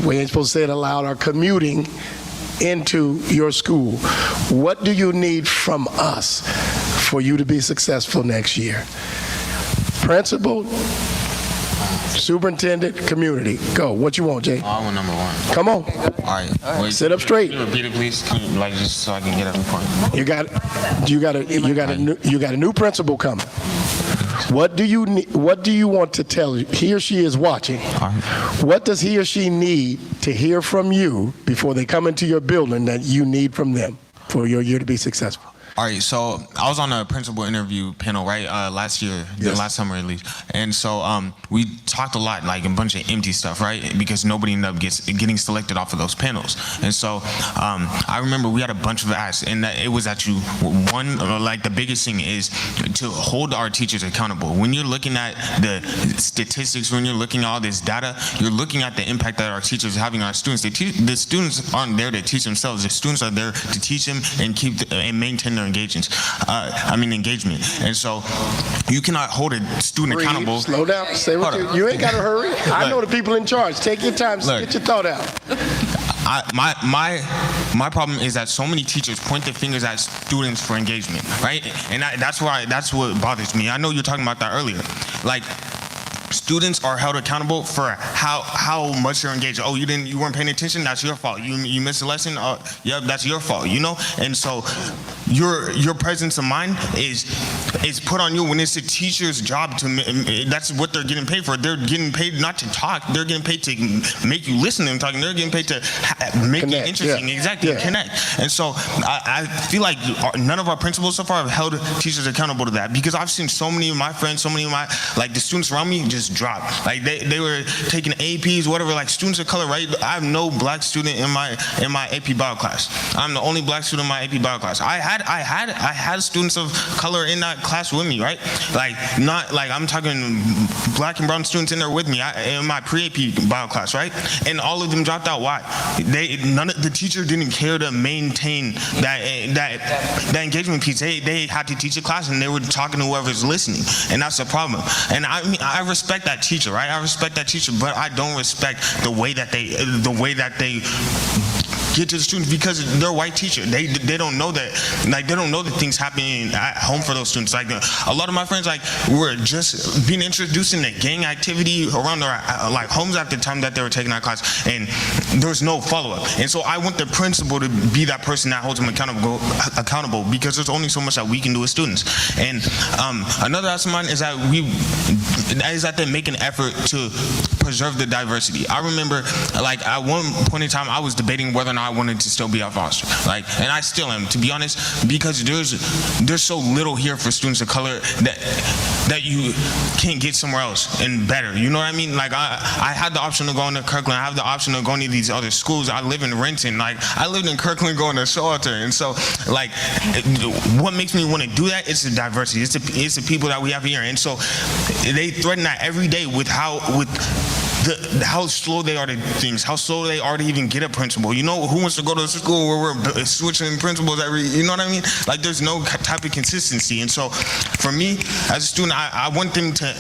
we ain't supposed to say it aloud, are commuting into your school. What do you need from us for you to be successful next year? Principal, superintendent, community. Go. What you want, Jay? I want number 1. Come on. All right. Wait, Sit up straight. Can you repeat it, please? Just so I can get every point. You got a new principal coming. What do you want to tell you? He or she is watching. What does he or she need to hear from you before they come into your building that you need from them for your year to be successful? All right, so I was on a principal interview panel, right, last year, the last summer at least. And so we talked a lot, like a bunch of empty stuff, right? Because nobody ended up getting selected off of those panels. And so I remember we had a bunch of asks, and it was that like the biggest thing is to hold our teachers accountable. When you're looking at the statistics, when you're looking at all this data, you're looking at the impact that our teachers are having on our students. The students aren't there to teach themselves. The students are there to teach them and and maintain their engagement. And so you cannot hold a student accountable. Slow down. Say what you ain't got to hurry. I know the people in charge. Take your time. Get your thought out. My problem is that so many teachers point their fingers at students for engagement, right? And that's what bothers me. I know you were talking about that earlier. Like, students are held accountable for how much they're engaged. Oh, you weren't paying attention? That's your fault. You missed a lesson? Yeah, that's your fault. You know. And so your presence of mind is put on you when it's a teacher's job to. That's what they're getting paid for. They're getting paid not to talk. They're getting paid to make you listen to them talking. They're getting paid to make connect, it interesting. Yeah. Exactly, Yeah. Connect. And so I feel like none of our principals so far have held teachers accountable to that, because I've seen so many of my friends, so many of my the students around me just drop. Like they were taking APs, whatever, like students of color, right? I have no black student in my AP bio class. I'm the only black student in my AP bio class. I had students of color in that class with me, right? Like, not like I'm talking black and brown students in there with me in my pre-AP bio class, right? And all of them dropped out. Why? The teacher didn't care to maintain that engagement piece. They had to teach a class, and they were talking to whoever's listening, and that's the problem. And I mean, I respect that teacher, right? I respect that teacher, but I don't respect the way that they get to the students, because they're white teacher. They don't know that, they don't know that things happening at home for those students. Like, a lot of my friends were just being introduced in the gang activity around their homes at the time that they were taking that class, and there was no follow-up. And so I want the principal to be that person that holds them accountable, because there's only so much that we can do as students. And another aspect of mine is that they make an effort to preserve the diversity. I remember, at one point in time, I was debating whether or not I wanted to still be at Foster. And I still am, to be honest, because there's so little here for students of color that you can't get somewhere else and better. You know what I mean? I had the option of going to Kirkland. I have the option of going to these other schools. I live in Renton. I lived in Kirkland going to Salter. And so, what makes me want to do that is the diversity. It's the people that we have here. And so they threaten that every day with how slow they are to things, how slow they are to even get a principal. You know, who wants to go to a school where we're switching principals you know what I mean? There's no type of consistency. And so for me, as a student, I want them to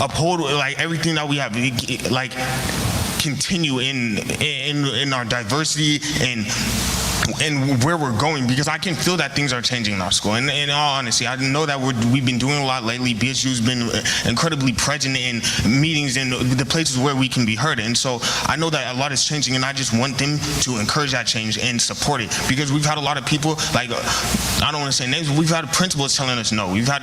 uphold everything that we have, continue in our diversity and where we're going, because I can feel that things are changing in our school. And in all honesty, I know that we've been doing a lot lately. BSU's been incredibly present in meetings and the places where we can be heard. And so I know that a lot is changing, and I just want them to encourage that change and support it, because we've had a lot of people, I don't want to say names, but we've had principals telling us no. We've had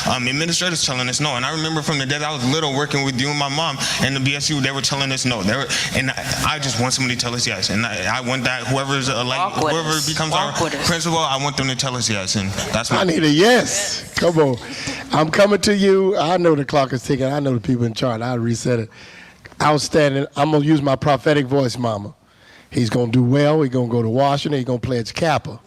administrators telling us no. And I remember from the day that I was little, working with you and my mom and the BSU, they were telling us no. And I just want somebody to tell us yes. And I want that whoever becomes our principal, I want them to tell us yes, and that's I need a yes. Come on. I'm coming to you. I know the clock is ticking. I know the people in charge. I'll reset it. Outstanding. I'm going to use my prophetic voice, Mama. He's going to do well. He's going to go to Washington. He's going to pledge Kappa.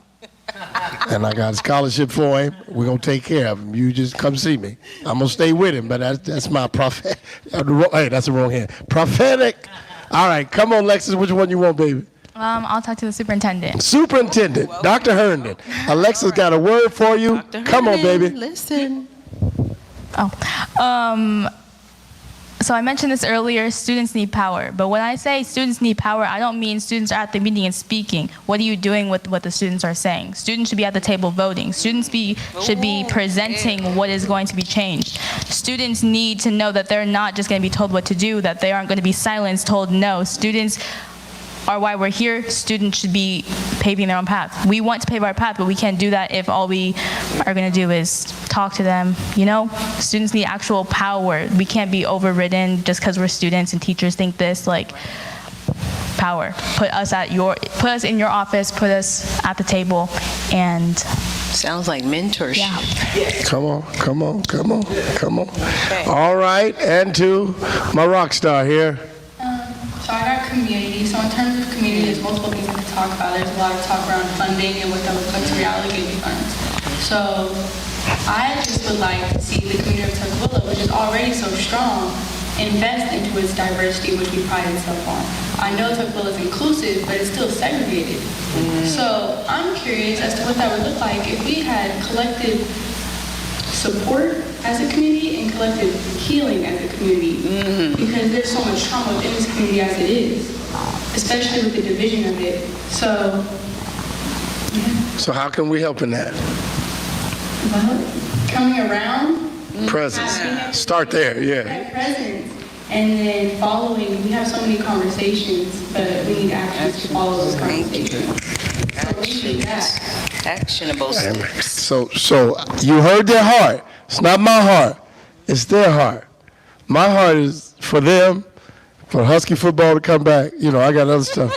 And I got a scholarship for him. We're going to take care of him. You just come see me. I'm going to stay with him, but that's my prophet. Hey, that's the wrong hand. Prophetic. All right. Come on, Alexis. Which one you want, baby? I'll talk to the superintendent. Superintendent, Dr. Herndon. Alexa's got a word for you. Come on, baby. Listen. So I mentioned this earlier, students need power. But when I say students need power, I don't mean students are at the meeting and speaking. What are you doing with what the students are saying? Students should be at the table voting. Students should be presenting what is going to be changed. Students need to know that they're not just going to be told what to do, that they aren't going to be silenced, told no. Students are why we're here. Students should be paving their own path. We want to pave our path, but we can't do that if all we are going to do is talk to them. You know, students need actual power. We can't be overridden just because we're students and teachers think this. power. Put us in your office, put us at the table, and Sounds like mentorship. yeah. Come on. Okay. All right, and to my rock star here. So I got community. So in terms of community, there's multiple things we can talk about. There's a lot of talk around funding and what that looks like to reallocate funds. So I just would like to see the community of Tukwila, which is already so strong, invest into its diversity, which we pride itself on. I know Tukwila is inclusive, but it's still segregated. So I'm curious as to what that would look like if we had collective support as a community and collective healing as a community. Because there's so much trauma within this community as it is, especially with the division of it. So, So how can we help in that? well, coming around, Presence. Start there, yeah. that presence, and then following, we have so many conversations, but we need actions to follow those conversations. So we need that. Actionable steps. So you heard their heart. It's not my heart. It's their heart. My heart is for them, for Husky football to come back. You know, I got other stuff,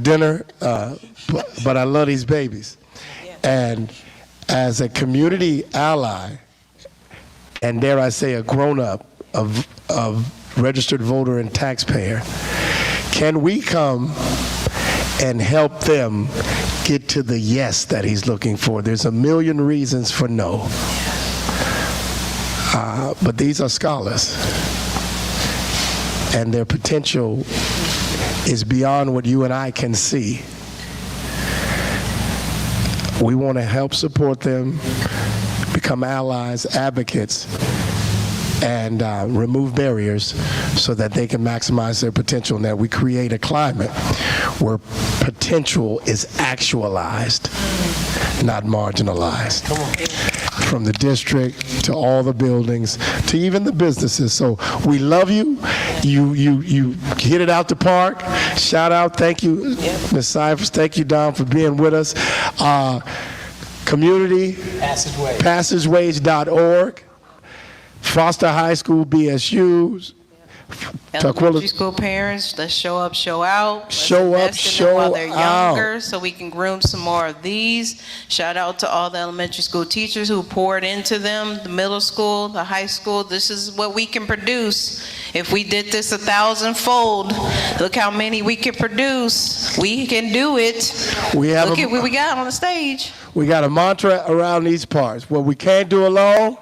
dinner, but I love these babies. And as a community ally, and dare I say a grown-up, of registered voter and taxpayer, can we come and help them get to the yes that he's looking for? There's a million reasons for no. But these are scholars. And their potential is beyond what you and I can see. We want to help support them, become allies, advocates, and remove barriers so that they can maximize their potential, and that we create a climate where potential is actualized, not marginalized. From the district to all the buildings to even the businesses. So we love you. You hit it out the park. Shout out. Thank you, Ms. Cypers. Thank you, Don, for being with us. Community passageways.org. Foster High School BSUs. Elementary school parents, let's show up, show out. Let's Show up, invest in them while show they're out. younger so we can groom some more of these. Shout out to all the elementary school teachers who poured into them, the middle school, the high school. This is what we can produce. If we did this 1,000-fold, look how many we can produce. We can do it. Look at what we got on the stage. We got a mantra around these parts. What we can't do alone.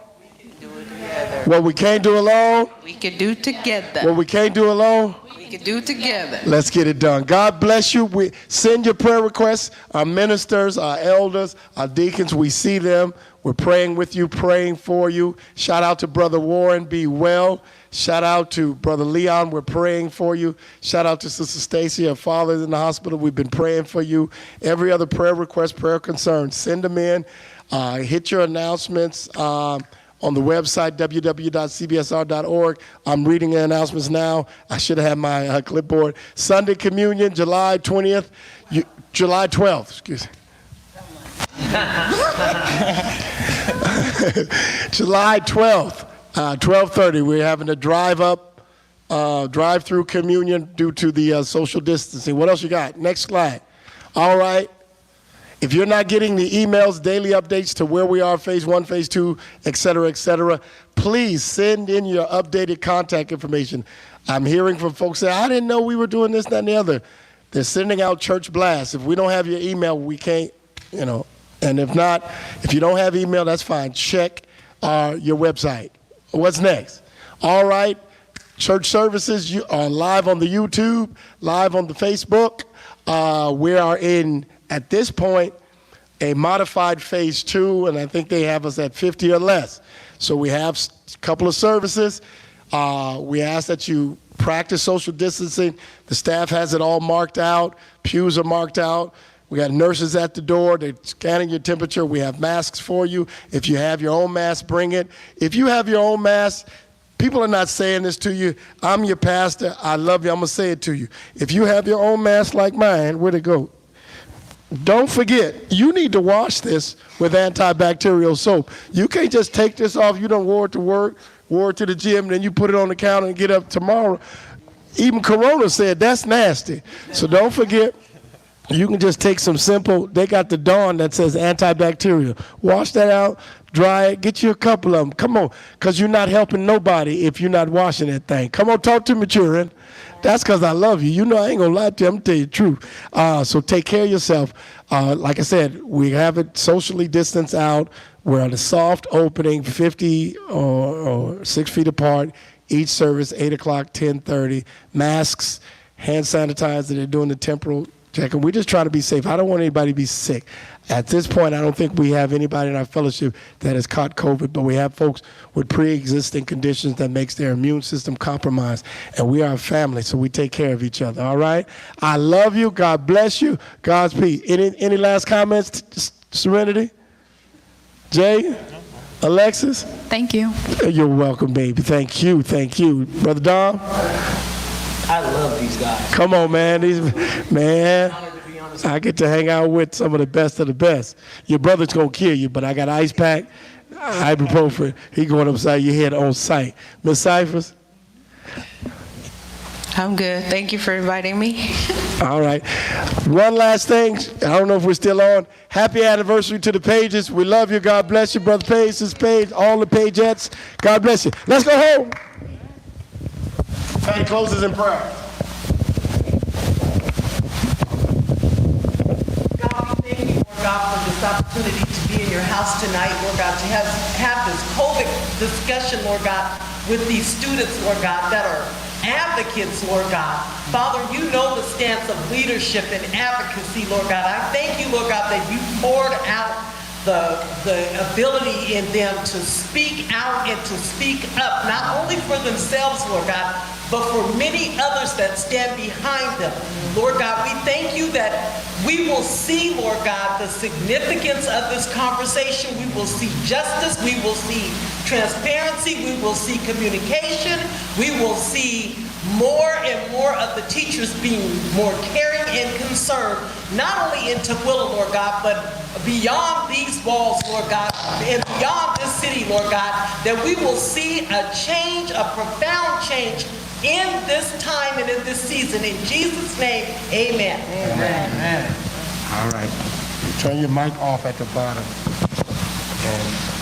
What we can't do alone. We can do together. What we can't do alone. We can do together. Let's get it done. God bless you. We send your prayer requests. Our ministers, our elders, our deacons, we see them. We're praying with you, praying for you. Shout out to Brother Warren. Be well. Shout out to Brother Leon. We're praying for you. Shout out to Sister Stacy. Her father's in the hospital. We've been praying for you. Every other prayer request, prayer concern, send them in. Hit your announcements on the website, www.cbsr.org. I'm reading the announcements now. I should have had my clipboard. Sunday communion, July 20th, July 12th, excuse me. July 12th, 12:30, we're having a drive-through communion due to the social distancing. What else you got? Next slide. All right. If you're not getting the emails, daily updates to where we are, phase 1, phase 2, et cetera, please send in your updated contact information. I'm hearing from folks say, I didn't know we were doing this, that, and the other. They're sending out church blasts. If we don't have your email, we can't, and if not, if you don't have email, that's fine. Check your website. What's next? All right, church services are live on the YouTube, live on the Facebook. We are in, at this point, a modified phase 2, and I think they have us at 50 or less. So we have a couple of services. We ask that you practice social distancing. The staff has it all marked out. Pews are marked out. We got nurses at the door. They're scanning your temperature. We have masks for you. If you have your own mask, bring it. If you have your own mask, people are not saying this to you. I'm your pastor. I love you. I'm going to say it to you. If you have your own mask like mine, where'd it go? Don't forget, you need to wash this with antibacterial soap. You can't just take this off. You don't wore it to work, wore it to the gym, then you put it on the counter and get up tomorrow. Even Corona said that's nasty. So don't forget, you can just take some simple, they got the Dawn that says antibacterial. Wash that out, dry it, get you a couple of them. Come on, because you're not helping nobody if you're not washing that thing. Come on, talk to me, children. That's because I love you. You know I ain't going to lie to you. I'm going to tell you the truth. So take care of yourself. Like I said, we have it socially distanced out. We're on a soft opening, 50 or 6 feet apart. Each service, 8 o'clock, 10:30. Masks, hand sanitizer. They're doing the temporal check. And we're just trying to be safe. I don't want anybody to be sick. At this point, I don't think we have anybody in our fellowship that has caught COVID, but we have folks with pre-existing conditions that makes their immune system compromised. And we are a family, so we take care of each other, all right? I love you. God bless you. Godspeed. Any last comments, Serenity? Jay? Alexis? Thank you. You're welcome, baby. Thank you. Thank you. Brother Dom? I love these guys. Come on, man. Man, I get to hang out with some of the best. Your brother's going to kill you, but I got an ice pack, ibuprofen. He going upside your head on sight. Miss Cypers? I'm good. Thank you for inviting me. All right. One last thing. I don't know if we're still on. Happy anniversary to the Pages. We love you. God bless you, Brother Page, Sister Page, all the Pagettes. God bless you. Let's go home. And closes in prayer. God, we thank you, Lord God, for this opportunity to be in your house tonight, Lord God, to have this COVID discussion, Lord God, with these students, Lord God, that are advocates, Lord God. Father, you know the stance of leadership and advocacy, Lord God. I thank you, Lord God, that you poured out the ability in them to speak out and to speak up, not only for themselves, Lord God, but for many others that stand behind them. Lord God, we thank you that we will see, Lord God, the significance of this conversation. We will see justice. We will see transparency. We will see communication. We will see more and more of the teachers being more caring and concerned, not only in Tukwila, Lord God, but beyond these walls, Lord God, and beyond this city, Lord God, that we will see a change, a profound change in this time and in this season. In Jesus' name, amen. Amen. All right. Turn your mic off at the bottom. And